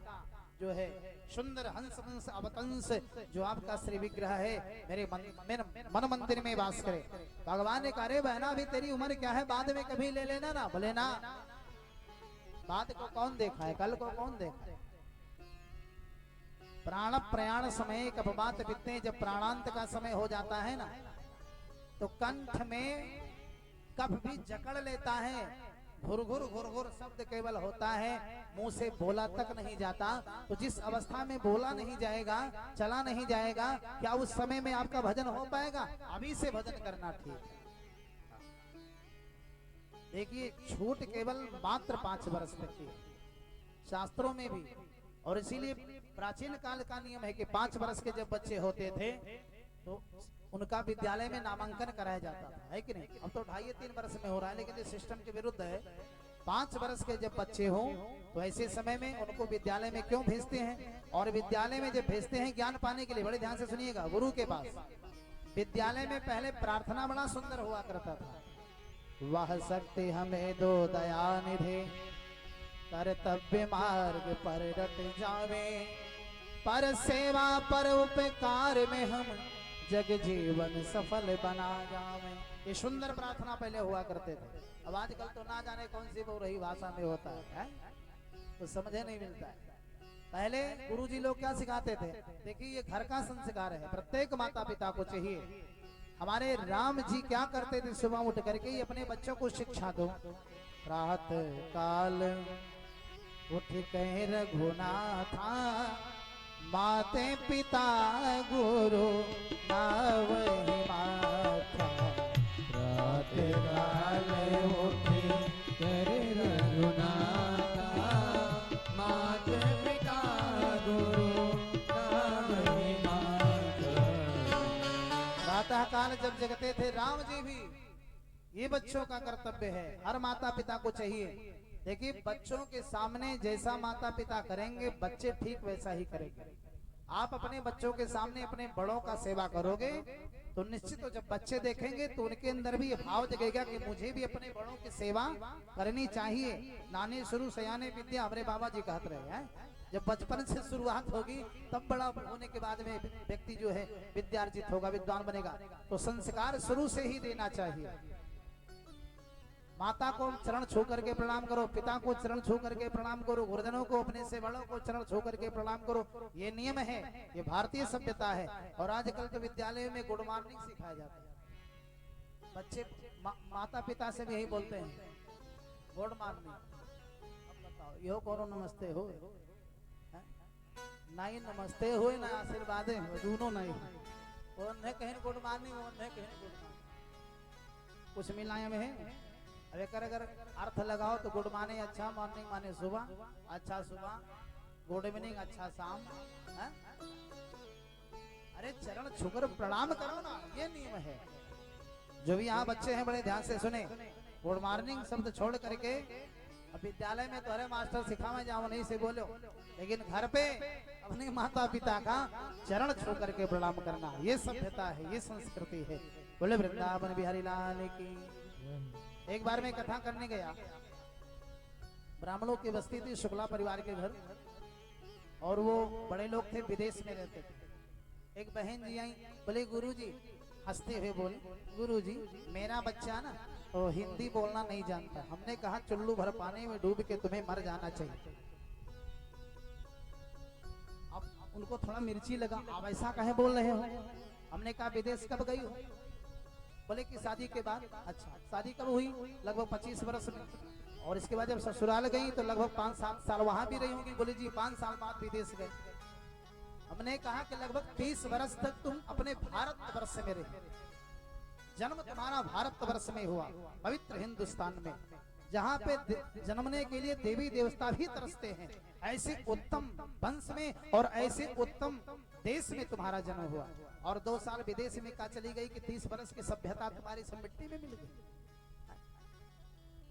जो है सुंदर हंस हंस अवतंस जो आपका श्री विग्रह है मेरे मन मंदिर में वास करे। भगवान ने कहा रे बहना अभी तेरी उम्र क्या है, बाद में कभी ले लेना ना। बोले ना, बाद को कौन देखा है, कल को कौन देखा है। प्राण प्रयाण समय कपबात बितने, जब प्राणांत का समय हो जाता है ना, तो कंठ में कफ भी जकड़ लेता है, घुर घुर शब्द केवल होता है, मुंह से बोला तक नहीं जाता। तो जिस अवस्था में बोला नहीं जाएगा, चला नहीं जाएगा, क्या उस समय में आपका भजन हो पाएगा? अभी से भजन करना ठीक। देखिए छूट केवल मात्र 5 वर्ष तक की शास्त्रों में भी, और इसीलिए प्राचीन काल का नियम है कि 5 वर्ष के जब बच्चे होते थे तो उनका विद्यालय में नामांकन कराया जाता था, है कि नहीं। अब तो 2.5-3 वर्ष में हो रहा है, लेकिन ये सिस्टम के विरुद्ध है। 5 वर्ष के जब बच्चे हों तो ऐसे समय में उनको विद्यालय में क्यों भेजते हैं? और विद्यालय में जब भेजते हैं ज्ञान पाने के लिए, बड़े ध्यान से सुनिएगा, गुरु के पास। विद्यालय में पहले प्रार्थना बड़ा सुंदर हुआ करता था, वह शक्ति हमें दो दया निधे, कर्तव्य मार्ग पर रट जावे, पर सेवा पर उपकार में हम जग जीवन सफल बना जावे। ये सुंदर प्रार्थना पहले हुआ करते थे। अब आजकल तो ना जाने कौन सी वो रही भाषा में होता है, तो समझे नहीं मिलता है। पहले गुरुजी लोग क्या सिखाते थे? देखिए ये घर का संस्कार है, प्रत्येक माता पिता को चाहिए। हमारे राम जी क्या करते थे? सुबह उठ करके ही अपने बच्चों को शिक्षा दो। प्रातः काल उठ कह रघुनाथा माते पिता गुरु नावहि माथा प्रातः काल उठे करे रघुनाथा मात पिता गुरु नावहि माता। प्रातः काल जब जगते थे राम जी भी, ये बच्चों का कर्तव्य है, हर माता पिता को चाहिए। देखिए बच्चों के सामने जैसा माता पिता करेंगे बच्चे ठीक वैसा ही करेंगे। आप अपने बच्चों के सामने अपने बड़ों का सेवा करोगे तो निश्चित तो जब बच्चे देखेंगे तो उनके अंदर भी ये भाव जगेगा कि मुझे भी अपने बड़ों की सेवा करनी चाहिए। नाने शुरू सयाने विद्या हमारे बाबा जी कहते रहे हैं। जब बचपन से शुरुआत होगी तब बड़ा होने के बाद में व्यक्ति जो है विद्यार्जित होगा, विद्वान बनेगा। तो संस्कार शुरू से ही देना चाहिए। माता को चरण छू करके प्रणाम करो, पिता को चरण छू करके प्रणाम करो, गुरुजनों को अपने से बड़ों को चरण छू करके प्रणाम करो। ये नियम है, ये भारतीय सभ्यता है। और आजकल तो विद्यालय में गुड मॉर्निंग सिखाया जाता है। बच्चे माता पिता से भी यही बोलते हैं गुड मॉर्निंग। अब बताओ यो करो नमस्ते हो नहीं, नमस्ते हो ना आशीर्वाद हो, दोनों नहीं। उन्हें कहीं गुड मॉर्निंग, उन्हें कहीं गुड मॉर्निंग, कुछ मिलाया में है। अगर अर्थ लगाओ तो गुड माने अच्छा, मॉर्निंग माने सुबह, अच्छा सुबह, गुड इवनिंग अच्छा शाम है? अरे चरण छूकर प्रणाम करो ना, ये नियम है। जो भी यहाँ बच्चे हैं बड़े ध्यान से सुने, गुड मॉर्निंग शब्द छोड़ करके, अब विद्यालय में तो अरे मास्टर सिखावे जाओ नहीं से बोलो, लेकिन घर पे अपने माता पिता का चरण छू करके प्रणाम करना, ये सभ्यता है, ये संस्कृति है। बोले वृंदावन बिहारी लाल की। एक बार मैं कथा करने गया, ब्राह्मणों की बस्ती थी, शुक्ला परिवार के घर, और वो बड़े लोग थे, विदेश में रहते थे। एक बहन जी आई, बोले गुरुजी, हंसते हुए बोले गुरुजी मेरा बच्चा ना तो हिंदी बोलना नहीं जानता। हमने कहा चुल्लू भर पानी में डूब के तुम्हें मर जाना चाहिए। अब उनको थोड़ा मिर्ची लगा, आप ऐसा कहे बोल रहे हो? हमने कहा विदेश कब गई हो? बोले कि शादी के बाद। अच्छा शादी कब हुई? लगभग 25 वर्ष में। और इसके बाद जब ससुराल गई तो लगभग 5-7 साल वहां भी रही होंगी। बोले जी 5 साल बाद विदेश गए। हमने कहा कि लगभग 30 वर्ष तक तुम अपने भारत वर्ष में रहे, जन्म तुम्हारा भारत वर्ष में हुआ, पवित्र हिंदुस्तान में, जहाँ पे जन्मने के लिए देवी देवता भी तरसते हैं। ऐसे उत्तम वंश में और ऐसे उत्तम देश में तुम्हारा जन्म हुआ, और 2 साल विदेश में का चली गई कि 30 वर्ष की सभ्यता तुम्हारी सब मिट्टी में मिल गई।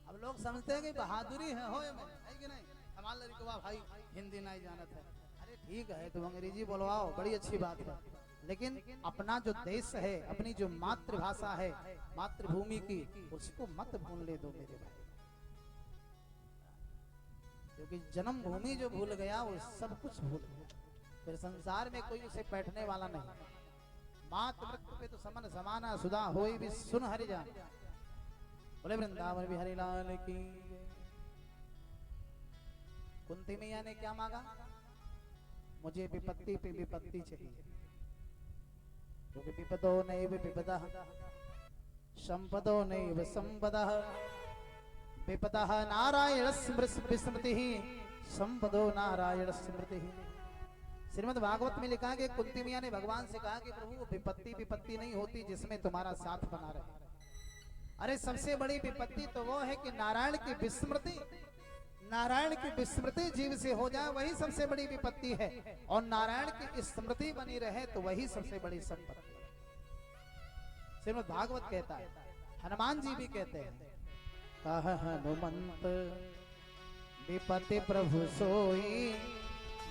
अब लोग समझते हैं कि बहादुरी है, हो है कि नहीं? हमारे लड़कवा भाई हिंदी नहीं जानता है। अरे ठीक है, तुम अंग्रेजी बोलवाओ, बड़ी अच्छी बात है, लेकिन अपना जो देश है, अपनी जो मातृभाषा है, मातृभूमि की, उसको मत भूलने दो मेरे भाई। क्योंकि जन्मभूमि जो भूल गया वो सब कुछ भूल गया, फिर संसार में कोई उसे बैठने वाला नहीं। मातृत्व पे तो समन समाना सुधा होई भी सुन हरि जान। बोले वृंदावन बिहारी लाल की। कुंती मैया ने क्या मांगा? मुझे विपत्ति पे विपत्ति चाहिए, क्योंकि विपदो नैव विपदः संपदो नैव संपदः, विपदः नारायण स्मृतिः संपदो नारायण स्मृतिः। श्रीमद् भागवत में लिखा है कि कुंती मैया ने भगवान से कहा कि प्रभु विपत्ति विपत्ति नहीं होती जिसमें तुम्हारा साथ बना रहे। अरे सबसे बड़ी विपत्ति तो वो है कि नारायण की विस्मृति, नारायण की विस्मृति जीव से हो जाए, वही सबसे बड़ी विपत्ति है। और नारायण की स्मृति बनी रहे तो वही सबसे बड़ी संपत्ति है। श्रीमद् भागवत कहता है, हनुमान जी भी कहते हैं, कह हनुमंत विपत्ति प्रभु सोई,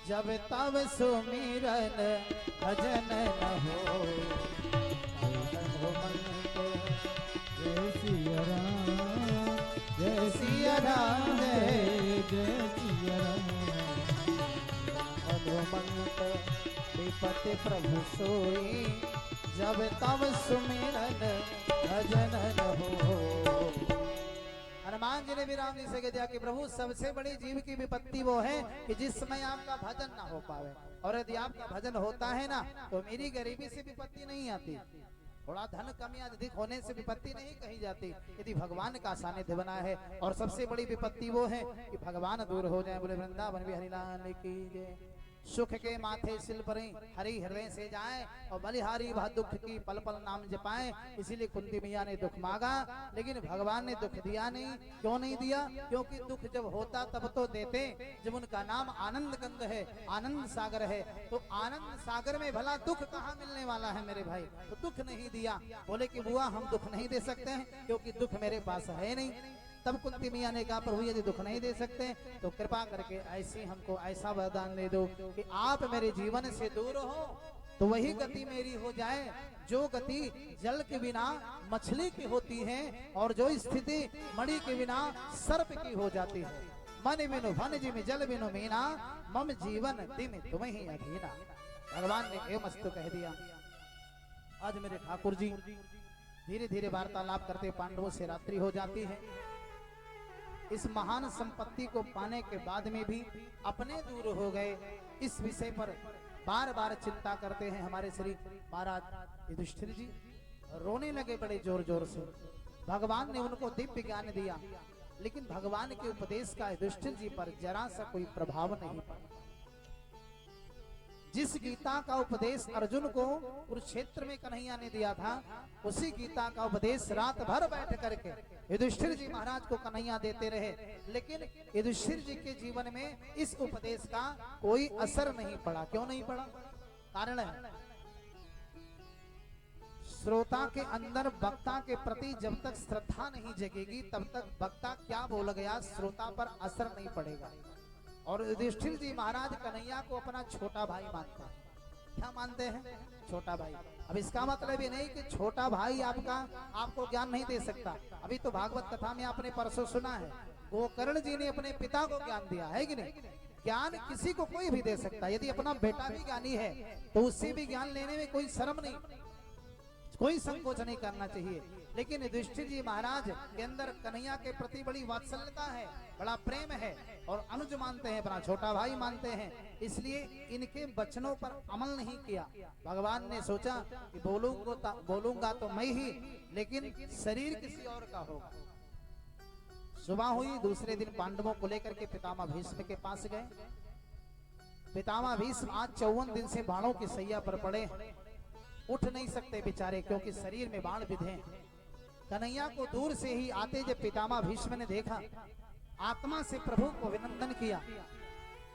जब तब सुमिरन भजन न हो। जय सिया राम, जय सिया राम, जय जय सिया राम। हनुमंत विपत्ति प्रभु सोई, जब तब सुमिरन भजन न हो। हनुमान जी ने भी राम जी से कह दिया कि प्रभु सबसे बड़ी जीव की विपत्ति वो है कि जिस समय आपका भजन ना हो पावे, और यदि आपका भजन होता है ना तो मेरी गरीबी से विपत्ति नहीं आती, थोड़ा धन कम या अधिक होने से विपत्ति नहीं कही जाती, यदि भगवान का सानिध्य बना है। और सबसे बड़ी विपत्ति वो है कि भगवान दूर हो जाए। बोले वृंदावन बिहारी लाल की जय। सुख के माथे सिल पर हरि हृदय से जाए और बलिहारी भा दुख की पल पल नाम जपाए। इसीलिए कुंती मैया ने दुख मांगा, लेकिन भगवान ने दुख दिया नहीं। क्यों नहीं दिया? क्योंकि दुख जब होता तब तो देते, जब उनका नाम आनंद गंग है, आनंद सागर है। तो आनंद सागर में भला दुख कहाँ मिलने वाला है मेरे भाई? तो दुख नहीं दिया। बोले कि बुआ हम दुख नहीं दे सकते हैं क्योंकि दुख मेरे पास है नहीं। तब कुंती मैया ने कहा प्रभु यदि दुख नहीं दे सकते तो कृपा करके ऐसी हमको ऐसा वरदान दे दो कि आप मेरे जीवन से दूर हो तो वही गति मेरी हो जाए जो गति जल के बिना मछली की होती है और जो स्थिति मणि के बिना सर्प की हो जाती है। मन बिनु भन जिम जल बिनु मीना, मम जीवन तिम तुम ही अधीना। भगवान ने एवं मस्तु कह दिया। आज मेरे ठाकुर जी धीरे धीरे वार्तालाप करते पांडवों से रात्रि हो जाती है। इस महान संपत्ति को पाने के बाद में भी अपने दूर हो गए, इस विषय पर बार बार चिंता करते हैं हमारे श्री महाराज युधिष्ठिर जी। रोने लगे बड़े जोर जोर से। भगवान ने उनको दिव्य ज्ञान दिया, लेकिन भगवान के उपदेश का युधिष्ठिर जी पर जरा सा कोई प्रभाव नहीं पड़ा। जिस गीता का उपदेश अर्जुन को कुरुक्षेत्र में कन्हैया ने दिया था, उसी गीता का उपदेश रात भर बैठ करके युधिष्ठिर जी महाराज को कन्हैया देते रहे, लेकिन युधिष्ठिर जी के जीवन में इस उपदेश का कोई असर नहीं पड़ा। क्यों नहीं पड़ा? कारण है श्रोता के अंदर वक्ता के प्रति जब तक श्रद्धा नहीं जगेगी तब तक वक्ता क्या बोल गया श्रोता पर असर नहीं पड़ेगा। और युधिष्ठिर जी महाराज कन्हैया को अपना छोटा भाई मानते हैं। क्या मानते हैं? छोटा भाई। अब इसका मतलब ये नहीं कि छोटा भाई आपको ज्ञान नहीं दे सकता। अभी तो भागवत कथा में आपने परसों सुना है, गोकर्ण जी ने अपने पिता को ज्ञान दिया है कि नहीं? ज्ञान किसी को कोई भी दे सकता है। यदि अपना बेटा भी ज्ञानी है तो उससे भी ज्ञान लेने में कोई शर्म नहीं, कोई संकोच नहीं करना चाहिए। लेकिन युधिष्ठिर जी महाराज के अंदर कन्हैया के प्रति बड़ी वात्सल्यता है, बड़ा प्रेम है और अनुज मानते हैं, बड़ा छोटा भाई मानते हैं। इसलिए इनके वचनों पर अमल नहीं किया। भगवान ने सोचा कि बोलूंगा तो मैं ही, लेकिन शरीर किसी और का होगा। सुबह हुई, दूसरे दिन पांडवों को लेकर के पितामह भीष्म के पास गए। पितामह भीष्म आज 54 दिन से बाणों की सैया पर पड़े, उठ नहीं सकते बेचारे, क्योंकि शरीर में बाण बिधे। कन्हैया को दूर से ही आते जब पितामह भीष्म ने देखा, आत्मा से प्रभु को विनंदन किया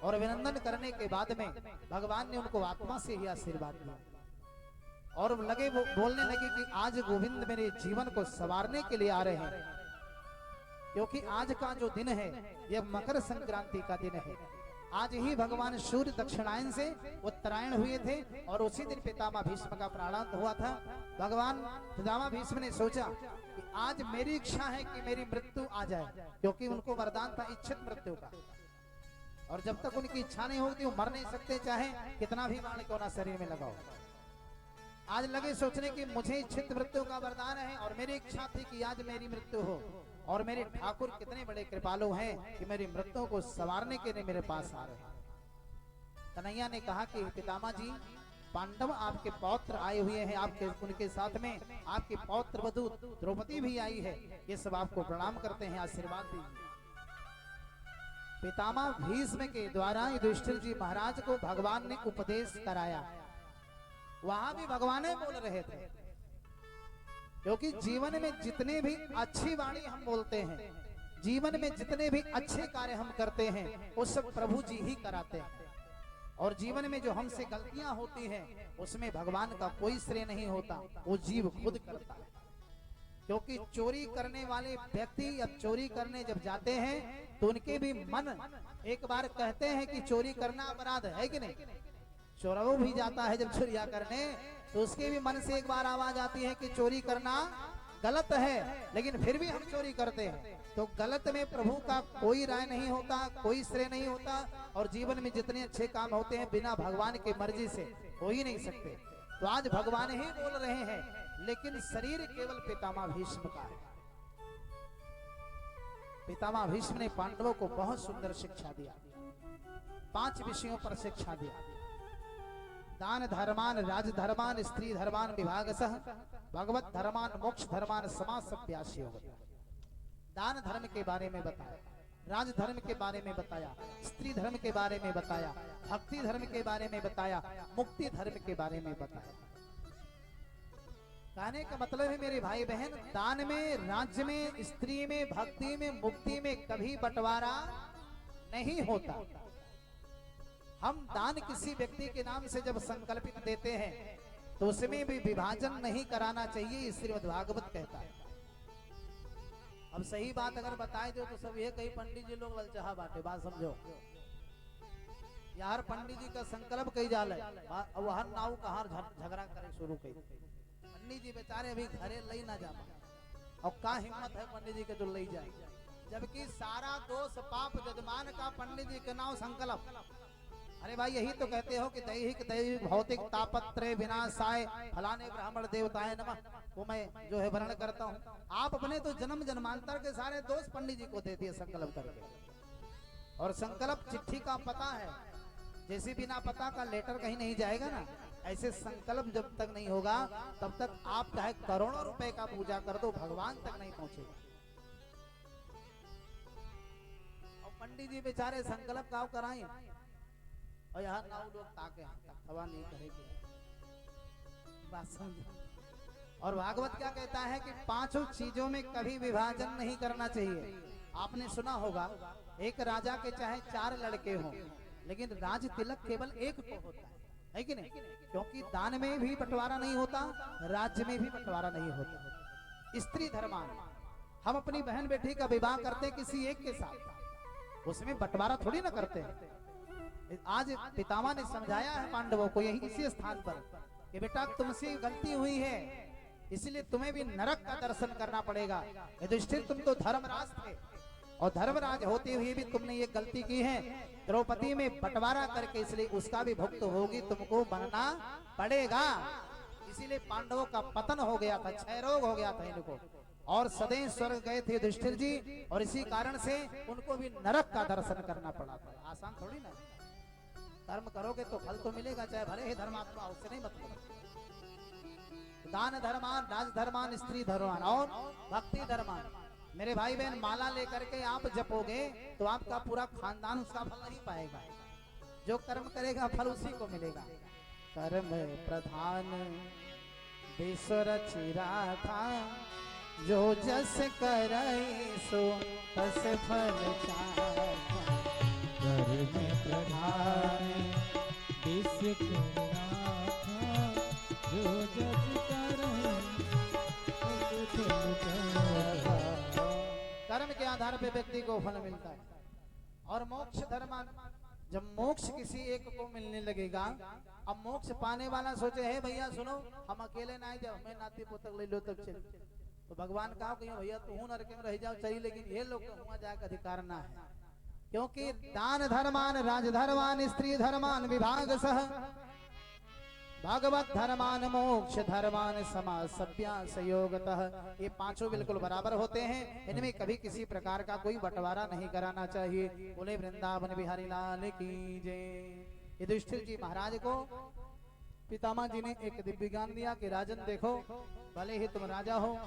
और विनंदन करने के बाद में भगवान ने उनको आत्मा से ही आशीर्वाद दिया और लगे वो बोलने लगे कि आज गोविंद मेरे जीवन को संवारने के लिए आ रहे हैं, क्योंकि आज का जो दिन है यह मकर संक्रांति का दिन है। आज ही भगवान सूर्य दक्षिणायन से उत्तरायण हुए थे और उसी दिन पितामह भीष्म का प्राणांत हुआ था। भगवान पितामह भीष्म ने सोचा कि आज मेरी इच्छा है कि मेरी मृत्यु आ जाए, क्योंकि उनको वरदान था इच्छित मृत्यु का। और जब तक उनकी इच्छा नहीं होती वो मर नहीं सकते, चाहे कितना भी बाण क्यों ना शरीर में लगाओ। आज लगे सोचने की मुझे इच्छित मृत्यु का वरदान है और मेरी इच्छा थी कि आज मेरी मृत्यु हो। और मेरे ठाकुर कितने बड़े कृपालु हैं कि मेरी मृत्यु को संवारने के लिए मेरे पास आ रहे हैं। कन्हैया ने कहा कि पितामह जी, पांडव आपके पौत्र आए हुए हैं, आपके उनके साथ में आपकी पौत्र वधू द्रौपदी भी आई है, ये सब आपको प्रणाम करते हैं, आशीर्वाद दीजिए। पितामह भीष्म के द्वारा युधिष्ठिर जी महाराज को भगवान ने उपदेश कराया। वहां भी भगवान बोल रहे थे, क्योंकि जीवन में जितने भी अच्छी वाणी हम बोलते हैं, जीवन में जितने भी अच्छे कार्य हम करते हैं, वो सब प्रभु जी ही कराते हैं। और जीवन में जो हमसे गलतियां होती हैं उसमें भगवान का कोई श्रेय नहीं होता, वो जीव खुद करता है। क्योंकि चोरी करने वाले व्यक्ति अब चोरी करने जब जाते हैं तो उनके भी मन एक बार कहते हैं कि चोरी करना अपराध है कि नहीं। चोरवा भी जाता है जब चोरिया करने तो उसके भी मन से एक बार आवाज आती है कि चोरी करना गलत है, लेकिन फिर भी हम चोरी करते हैं। तो गलत में प्रभु का कोई राय नहीं होता, कोई श्रेय नहीं होता। और जीवन में जितने अच्छे काम होते हैं बिना भगवान की मर्जी से हो ही नहीं सकते। तो आज भगवान ही बोल रहे हैं, लेकिन शरीर केवल पितामह भीष्म का है। पितामह भीष्म ने पांडवों को बहुत सुंदर शिक्षा दिया, 5 विषयों पर शिक्षा दिया। दान धर्मान, राज धर्मान, स्त्री धर्मान विभागशः, भगवत धर्मान, मोक्ष धर्मान, समासभ्यासी। दान धर्म के बारे में बताया। राजधर्म के बारे में बताया, स्त्री धर्म के बारे में बताया, भक्ति धर्म के बारे में बताया, मुक्ति धर्म के बारे में बताया। कहने का मतलब है मेरे भाई बहन, दान में, राज्य में, स्त्री में, भक्ति में, मुक्ति में कभी बंटवारा नहीं होता। हम दान किसी व्यक्ति के नाम से जब संकल्पित देते हैं तो उसमें भी विभाजन नहीं कराना चाहिए, श्रीमद् भागवत कहता है। अब सही बात अगर बताए दो तो सब ये कई पंडित जी लोग ललचाहा बाटे, बात समझो यार। पंडित जी का संकल्प कई जाल है, अब हर नाव का हर झगड़ा करे शुरू कई। पंडित जी बेचारे अभी घरे लई ना जा पाए, और का हिम्मत है पंडित जी के जो लई जाए, जबकि सारा दोष पाप जजमान का पंडित जी के नाम संकल्प। अरे भाई यही तो कहते हो कि दैहिक भौतिक तापत्रय विनाशाय फलाने ब्राह्मण देवताएं नमः को मैं जो है वर्णन करता हूँ। आप अपने तो जन्म जन्मांतर के सारे दोष पंडित जी को दे दिए संकल्प करके। और संकल्प चिट्ठी का पता है, जैसे बिना पता का लेटर कहीं नहीं जाएगा ना, ऐसे संकल्प जब तक नहीं होगा तब तक आप चाहे करोड़ों रुपए का पूजा कर दो, भगवान तक नहीं पहुंचेगा। और पंडित जी बेचारे संकल्प का कराएं, और यहाँ नाव लोग ताके हवा नहीं करेगी, बात समझो। और भागवत क्या कहता है कि पांचों चीजों में कभी विभाजन नहीं करना चाहिए। आपने सुना होगा एक राजा के चाहे 4 लड़के हों, लेकिन राज तिलक केवल एक को होता है कि नहीं? क्योंकि दान में भी बंटवारा नहीं होता, राज्य में भी बंटवारा नहीं होता। स्त्री धर्मान, हम अपनी बहन बेटी का विवाह करते किसी एक के साथ, उसमें बंटवारा थोड़ी ना करते हैं। आज पितामह ने समझाया है पांडवों को यही इसी स्थान पर कि बेटा तुमसे गलती हुई है, इसलिए तुम्हें भी नरक का दर्शन करना पड़ेगा। युधिष्ठिर तुम तो धर्मराज थे, और धर्मराज होते हुए भी तुमने ये गलती की है, द्रौपदी में बंटवारा करके, इसलिए उसका भी भुगत होगी, तुमको बनना पड़ेगा। इसीलिए पांडवों का पतन हो गया था, क्षय रोग हो गया था इनको, और सदैव स्वर्ग गए थे युधिष्ठिर जी, और इसी कारण से उनको भी नरक का दर्शन करना पड़ा था। आसान थोड़ी ना, कर्म करोगे तो फल तो मिलेगा, चाहे भले ही धर्मात्मा, उससे नहीं मतलब। दान धर्मान, राज धर्मान, स्त्री धर्मान और भक्ति धर्मान। मेरे भाई बहन, माला लेकर के आप जपोगे तो आपका पूरा खानदान उसका फल नहीं पाएगा। जो कर्म करेगा फल उसी को मिलेगा। कर्म प्रधान विश्व रचिरा था, जो जस करे सो तस फल चाहा। कर्म प्रधान विश्व रचिरा था, जो जस करे सो तस फल चाहा। कर्म के आधार पे व्यक्ति को फल मिलता है। और मोक्ष धर्म, जब मोक्ष किसी एक को मिलने लगेगा, अब मोक्ष पाने वाला सोचे है भैया सुनो हम अकेले ना जाओ, हमें नाती पोतक ले लो तब चल, तो भगवान कहा कि भैया तू नरक में रह जाओ चली, लेकिन ये लोग वहां जाकर अधिकार ना है। क्योंकि दान धर्मान, राजधर्मान, स्त्री धर्मान विभाग सह, भागवत धर्मान, मोक्ष धर्मान समाज सभ्यास योगतः, ये पांचों बिल्कुल बराबर होते हैं, इनमें कभी किसी प्रकार का कोई बंटवारा नहीं कराना चाहिए। बोले वृंदावन बिहारी लाल की जय। युधिष्ठिर जी महाराज को पितामह जी ने एक दिव्य ज्ञान दिया कि राजन देखो, भले ही तुम राजा हो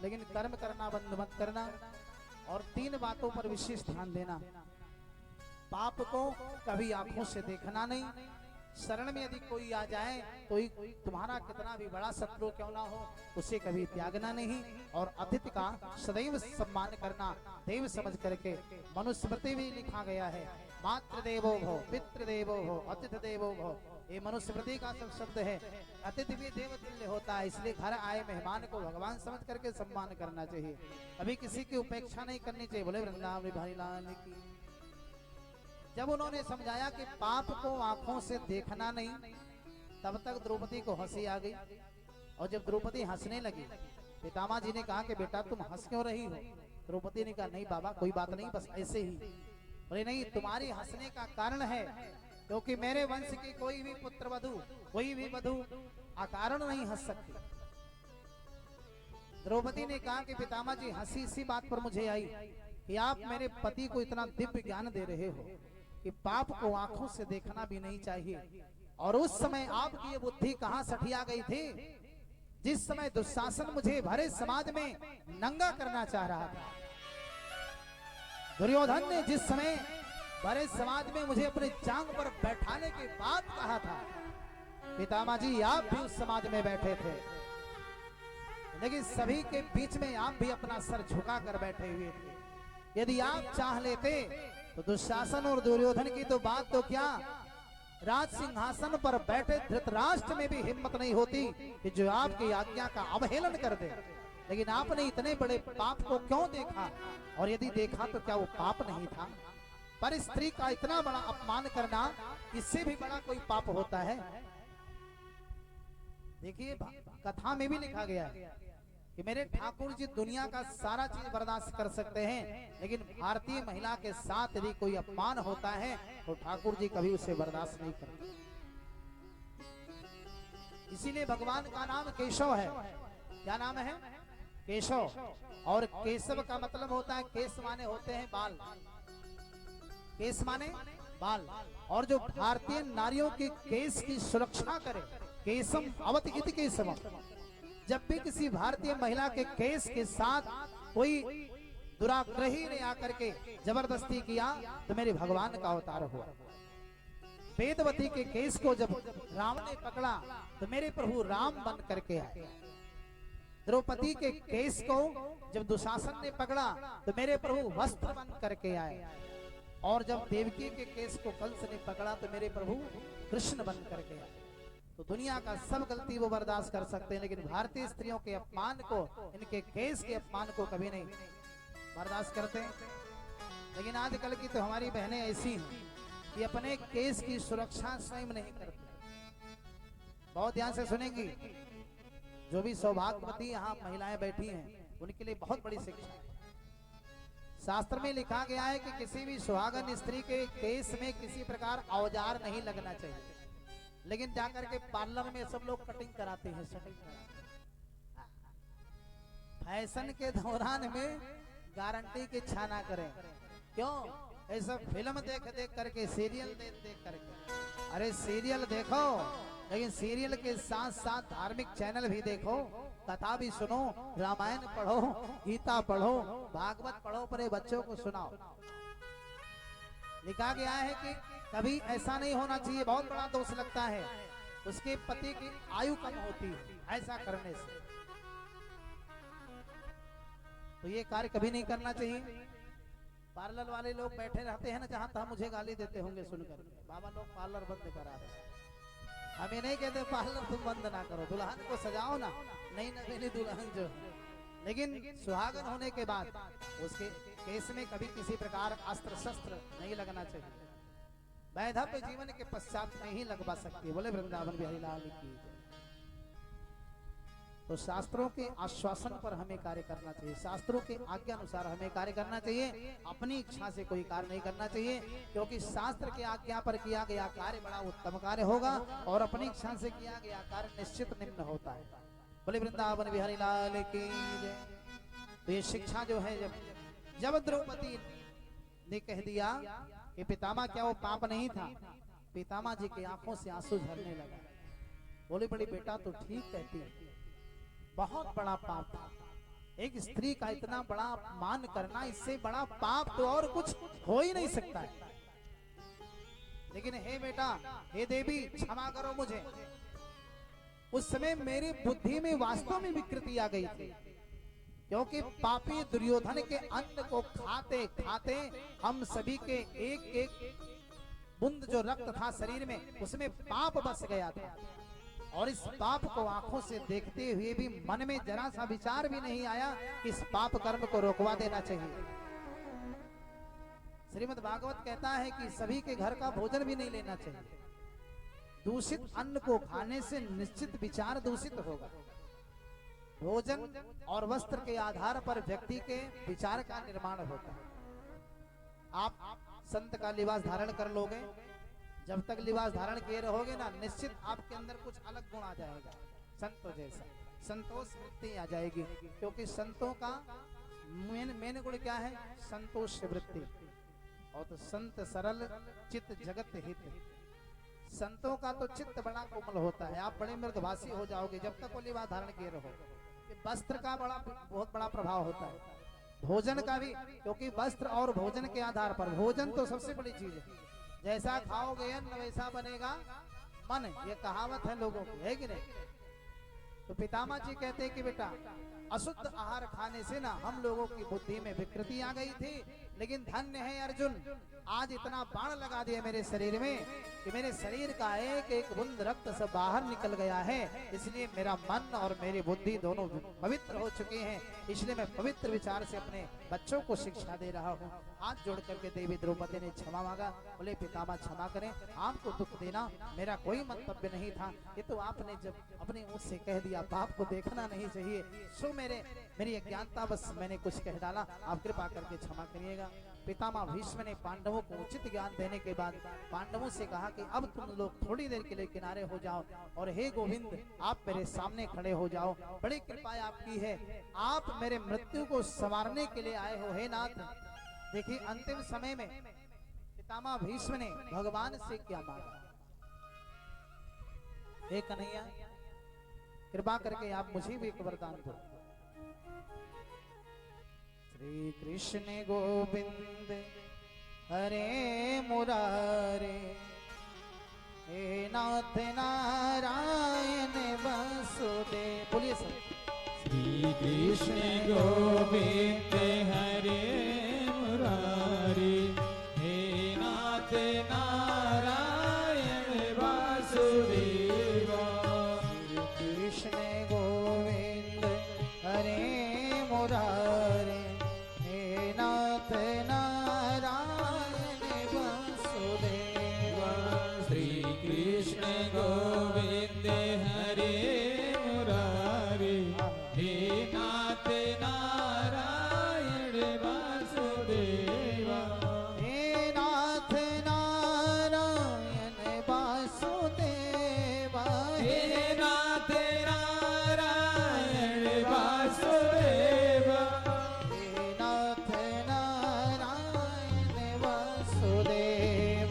लेकिन कर्म करना बंद मत करना, और 3 बातों पर विशेष ध्यान देना। पाप को कभी आंखों से देखना नहीं, शरण में यदि कोई आ जाए तो तुम्हारा कितना भी बड़ा शत्रु क्यों ना हो उसे कभी त्यागना नहीं, और अतिथि का सदैव सम्मान करना देव समझ करके। मनुस्मृति भी लिखा गया है, मातृ देवो भव, पितृ देवो भव, अतिथि देवो भव, ये मनुस्मृति का सब शब्द है। अतिथि भी देव तुल्य होता है, इसलिए घर आए मेहमान को भगवान समझ करके सम्मान करना चाहिए, कभी किसी की उपेक्षा नहीं करनी चाहिए। बोले वृंदावन बिहारी लाल की। जब उन्होंने समझाया कि पाप को आंखों से देखना नहीं, तब तक द्रौपदी को हंसी आ गई, और जब द्रौपदी हंसने लगी पितामह जी ने कहा कि बेटा तुम हंस क्यों रही हो? द्रौपदी ने कहा नहीं बाबा कोई बात नहीं, बस ऐसे ही। बोले नहीं, तुम्हारी हंसने का कारण है क्योंकि मेरे वंश की कोई भी पुत्र वधु, कोई भी वधु अकारण नहीं हंस सकती। द्रौपदी ने कहा कि पितामह जी हंसी इसी बात पर मुझे आई कि आप मेरे पति को इतना दिव्य ज्ञान दे रहे हो कि पाप को आंखों से देखना भी नहीं चाहिए, और उस समय आपकी ये बुद्धि कहां सठिया गई थी जिस समय दुशासन मुझे भरे समाज में नंगा करना चाह रहा था। दुर्योधन ने जिस समय बड़े समाज में मुझे अपने जांग पर बैठाने के बाद कहा था, पितामह जी आप भी उस समाज में बैठे थे, लेकिन सभी के बीच में आप भी अपना सर झुका कर बैठे हुए थे। यदि आप चाह लेते तो दुशासन और दुर्योधन की तो बात तो क्या, राज सिंहासन पर बैठे धृतराष्ट्र में भी हिम्मत नहीं होती कि जो आपकी आज्ञा का अवहेलन कर दे। लेकिन आपने इतने बड़े पाप को क्यों देखा, और यदि देखा तो क्या वो पाप नहीं था? पर स्त्री का इतना बड़ा अपमान करना, इससे भी बड़ा कोई पाप होता है? देखिए कथा में भी लिखा गया है कि मेरे ठाकुर जी दुनिया का सारा चीज बर्दाश्त कर सकते हैं, लेकिन भारतीय महिला के साथ यदि कोई अपमान होता है तो ठाकुर जी कभी उसे बर्दाश्त नहीं करते। इसीलिए भगवान का नाम केशव है। क्या नाम है? केशव। और केशव का मतलब होता है, केश माने होते हैं बाल, केश माने बाल। और जो भारतीय नारियों के केश की सुरक्षा करे, केशम अवतिहित केशवम, जब भी किसी भारतीय महिला के केस के साथ कोई दुराग्रही ने आकर के जबरदस्ती किया तो मेरे भगवान का अवतार हुआ। वेदवती के केस को जब रावण ने पकड़ा तो मेरे प्रभु राम बन करके आए। द्रौपदी के केस को जब दुशासन ने पकड़ा तो मेरे प्रभु वस्त्र बन करके आए। और जब देवकी के केस को कंस ने पकड़ा तो मेरे प्रभु कृष्ण बन करके आए। तो दुनिया का सब गलती वो बर्दाश्त कर सकते हैं, लेकिन भारतीय स्त्रियों के अपमान को, इनके केस के अपमान को कभी नहीं बर्दाश्त करते। लेकिन आजकल की तो हमारी बहनें ऐसी हैं कि अपने केस की सुरक्षा स्वयं नहीं करती। बहुत ध्यान से सुनेंगी, जो भी सौभाग्यवती यहाँ महिलाएं बैठी हैं उनके लिए बहुत बड़ी शिक्षा है। शास्त्र में लिखा गया है कि किसी भी सुहागन स्त्री के केस में किसी प्रकार औजार नहीं लगना चाहिए, लेकिन जाकर के पार्लर में सब लोग कटिंग कराते हैं, शटिंग कराते हैं। फैशन के दौरान में गारंटी की इच्छा ना करें। क्यों? ऐसा फिल्म देख देख करके, सीरियल देख देख करके, अरे सीरियल देखो, लेकिन सीरियल के साथ साथ धार्मिक चैनल भी देखो, कथा भी सुनो, रामायण पढ़ो, गीता पढ़ो, भागवत पढ़ो, पर बच्चों को सुनाओ। लिखा गया है कि कभी ऐसा नहीं होना चाहिए, बहुत बड़ा दोष लगता है, उसके पति की आयु कम होती है ऐसा करने से। तो ये कार्य कभी नहीं करना चाहिए। पार्लर वाले लोग बैठे रहते हैं ना, जहां तक मुझे गाली देते होंगे सुनकर, बाबा लोग पार्लर बंद करा रहे। हम ये नहीं कहते पार्लर तुम बंद ना करो, दुल्हन को सजाओ ना, नई नवेली दुल्हन जो, लेकिन सुहागन होने के बाद उसके केस में कभी किसी प्रकार अस्त्र शस्त्र नहीं लगना चाहिए। वैधव्य जीवन के पश्चात में ही लगवा सकती है। बोले वृंदावन बिहारी लाल की। तो शास्त्रों के आश्वासन पर हमें कार्य करना चाहिए, शास्त्रों के आज्ञा अनुसार हमें कार्य करना चाहिए। अपनी इच्छा से कोई कार्य नहीं करना चाहिए, क्योंकि शास्त्र के आज्ञा पर किया गया कार्य बड़ा उत्तम कार्य होगा और अपनी इच्छा से किया गया कार्य निश्चित निम्न होता है। बोले वृंदावन बिहारी लाल की जय। तो ये शिक्षा जो है, जब द्रौपदी ने कह दिया कि पितामह क्या वो पाप नहीं था, पितामह जी की आंखों से आंसू झरने लगा। बोले बड़ी बेटा तो ठीक कहती है, बहुत बड़ा पाप था। एक स्त्री का इतना बड़ा अपमान करना, इससे बड़ा पाप तो और कुछ हो ही नहीं सकता है। लेकिन हे बेटा, हे देवी, क्षमा करो मुझे। उस समय मेरी बुद्धि में वास्तव में विकृति आ गई थी, क्योंकि पापी दुर्योधन के अन्न को खाते खाते हम सभी के एक एक बूंद जो रक्त था शरीर में, उसमें पाप बस गया था। और इस पाप को आंखों से देखते हुए भी मन में जरा सा विचार भी नहीं आया कि इस पाप कर्म को रोकवा देना चाहिए। श्रीमद् भागवत कहता है कि सभी के घर का भोजन भी नहीं लेना चाहिए। दूषित अन्न को खाने से निश्चित विचार दूषित होगा। भोजन और वस्त्र के आधार पर व्यक्ति के विचार का निर्माण होता है। आप संत का लिबास धारण कर लोगे, जब तक लिबास धारण किए रहोगे ना, निश्चित आपके अंदर कुछ अलग गुण आ जाएगा, संतों जैसा संतोष वृत्ति आ जाएगी। क्योंकि संतों का मेन गुण क्या है? संतोष वृत्ति। और तो संत सरल चित्त जगत हित। संतों का तो चित्त बड़ा कोमल होता है, आप बड़े मृदभाषी हो जाओगे जब तक वो लिबास धारण किए रहो। वस्त्र का बहुत बड़ा प्रभाव होता है। भोजन का भी, क्योंकि वस्त्र और भोजन के आधार पर, भोजन तो सबसे बड़ी चीज है। जैसा खाओगे अन्न वैसा बनेगा मन, ये कहावत है लोगों की, है कि नहीं? तो पितामह जी कहते हैं कि बेटा अशुद्ध आहार खाने से ना हम लोगों की बुद्धि में विकृति आ गई थी, लेकिन धन्य है अर्जुन, आज इतना बाण लगा दिया मेरे शरीर में कि मेरे शरीर का एक एक बूंद रक्त सब बाहर निकल गया है, इसलिए मेरा मन और मेरी बुद्धि दोनों पवित्र हो चुके हैं। इसलिए मैं पवित्र विचार से अपने बच्चों को शिक्षा दे रहा हूँ। हाथ जोड़ करके देवी द्रौपदी ने क्षमा मांगा, बोले पितामह क्षमा करें, आपको दुख देना मेरा कोई मंतव्य नहीं था, ये तो आपने जब अपने मुंह से कह दिया तो आपको देखना नहीं चाहिए, सो मेरी अज्ञानता बस मैंने कुछ कह डाला, आप कृपा करके क्षमा करिएगा। पितामह भीष्म ने पांडवों को उचित ज्ञान देने के बाद पांडवों से कहा कि अब तुम लोग थोड़ी देर के लिए किनारे हो जाओ और हे गोविंद आप मेरे सामने खड़े हो जाओ, बड़ी कृपा आपकी है, आप मेरे मृत्यु को संवारने के लिए आए हो हे नाथ। देखिए अंतिम समय में पितामह भीष्म ने भगवान से क्या मांगा, हे कन्हैया कृपा करके आप मुझे भी एक वरदान दो। श्री कृष्ण गोविंद हरे मुरारे, हे नाथ नारायण वासुदेव। बोलिए सब। श्री कृष्ण गोविंद हरे मुरारी, हे नाथ नारायण वासुदेव। श्री कृष्ण गोविंद हरे मुरारे, हे नाथ नारायण वासुदेव। श्री कृष्ण गोविंद हरे मुरारी, हे नाथ नारायण वासुदेव। हे नाथ नारायण वासुदेव, हे नाथ नारायण वासुदेव। हे नाथ नारायण वासुदेव,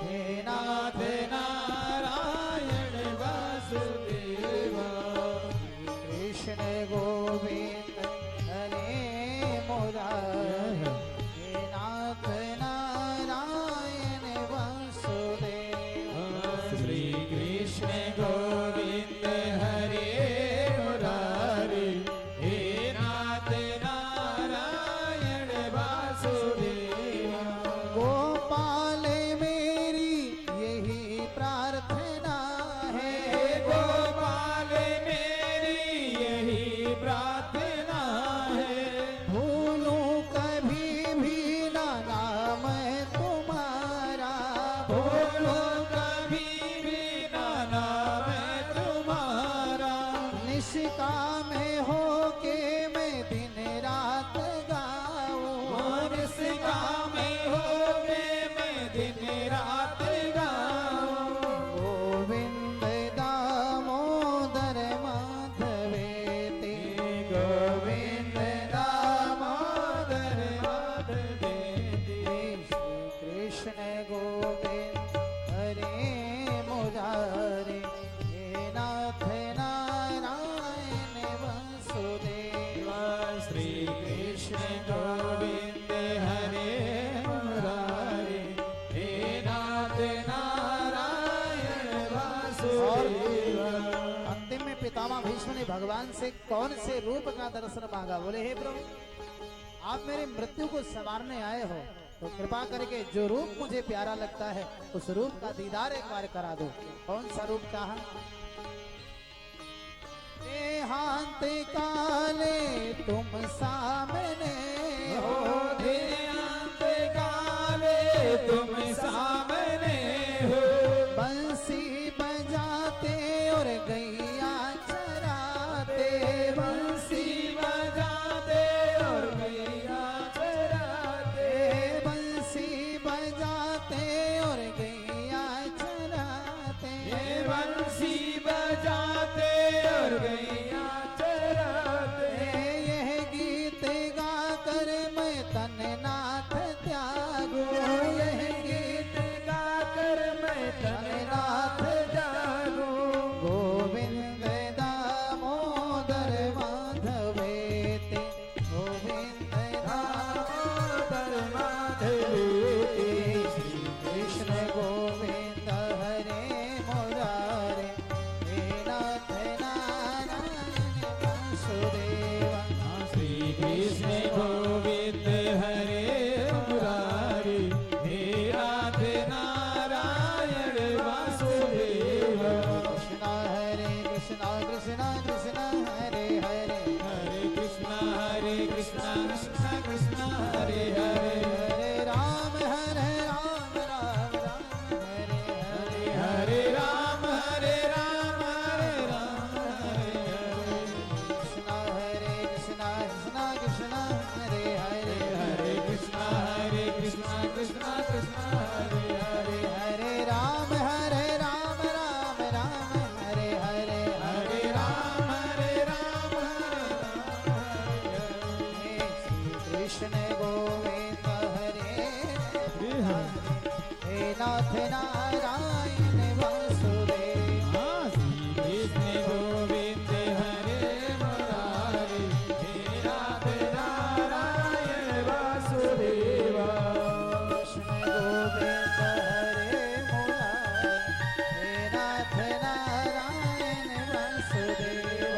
हे नाथ नारायण वासुदेव। कृष्ण गोविंद हरे मुरारे, हे नाथ नारायण वासुदेव। श्री कृष्ण गोविंद हरे मुरारी, हे नाथ नारायण वासुदेव। गोपाल मेरी यही प्रार्थना है, गोपाल मेरी यही प्रार्थना है, भूलूं कभी भी ना नाम तुम्हारा, भूलो कभी भी ना नाम तुम्हारा। निष्काम हो के मैं दिन रात गाऊं, निष्काम हो मैं दिन रात गाऊं। गोविंद दामोदर माधवेति, गोविंद दामोदर माधवेति। श्री कृष्ण गोविंद हरे मुरारे, हे नाथ नारायण वासुदेव। श्री कृष्ण गोविंद हरे मुरारी, हे नाथ नारायण वासुदेव। अंतिम में पितामह भीष्म ने भगवान से कौन से रूप का दर्शन मांगा? बोले हे प्रभु आप मेरे मृत्यु को संवारने आए हो, तो कृपा करके जो रूप मुझे प्यारा लगता है उस रूप का दीदार एक बार करा दो। कौन सा रूप चाहा? देहांत काले तुम सामने हो, देहांत काले तुम सामने हो, बंसी बजाते और गैया चराते, बंसी बजाते और गैया चराते, बंसी बजाते और गैया चराते, बंसी बजाते और गैया चराते। यह गीत गाकर मैं तन नाथ त्यागू, यह गीत गाकर मैं तन नाथ जागूं। गोविंद नाथ नारायण वासुदेव श्री कृष्ण गोविंद हरे मुरारी हे नाथ नारायण वासुदेव कृष्ण हरे कृष्ण कृष्ण कृष्ण हरे हरे हरे कृष्ण कृष्ण कृष्ण हरे हरे हरे राम राम राम राम हरे हरे हरे राम हरे राम हरे कृष्ण हरे कृष्ण कृष्ण कृष्ण हरे हरे हरे कृष्ण कृष्ण कृष्ण हरे हरे हरे राम राम राम हरे हरे हरे राम हे कृष्ण गोविंद हरे हे नाथ नारायण वासुदेव श्री कृष्ण गोविंद हरे मुरारी हे नाथ नारायण वासुदेव कृष्ण गोविंद हरे मुरारी हे नाथ नारायण वासुदेव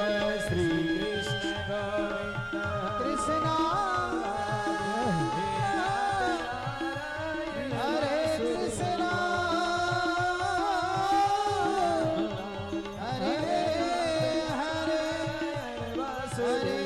श्री कृष्ण गोविंद कृष्ण हरे कृष्ण हरे हरे हरे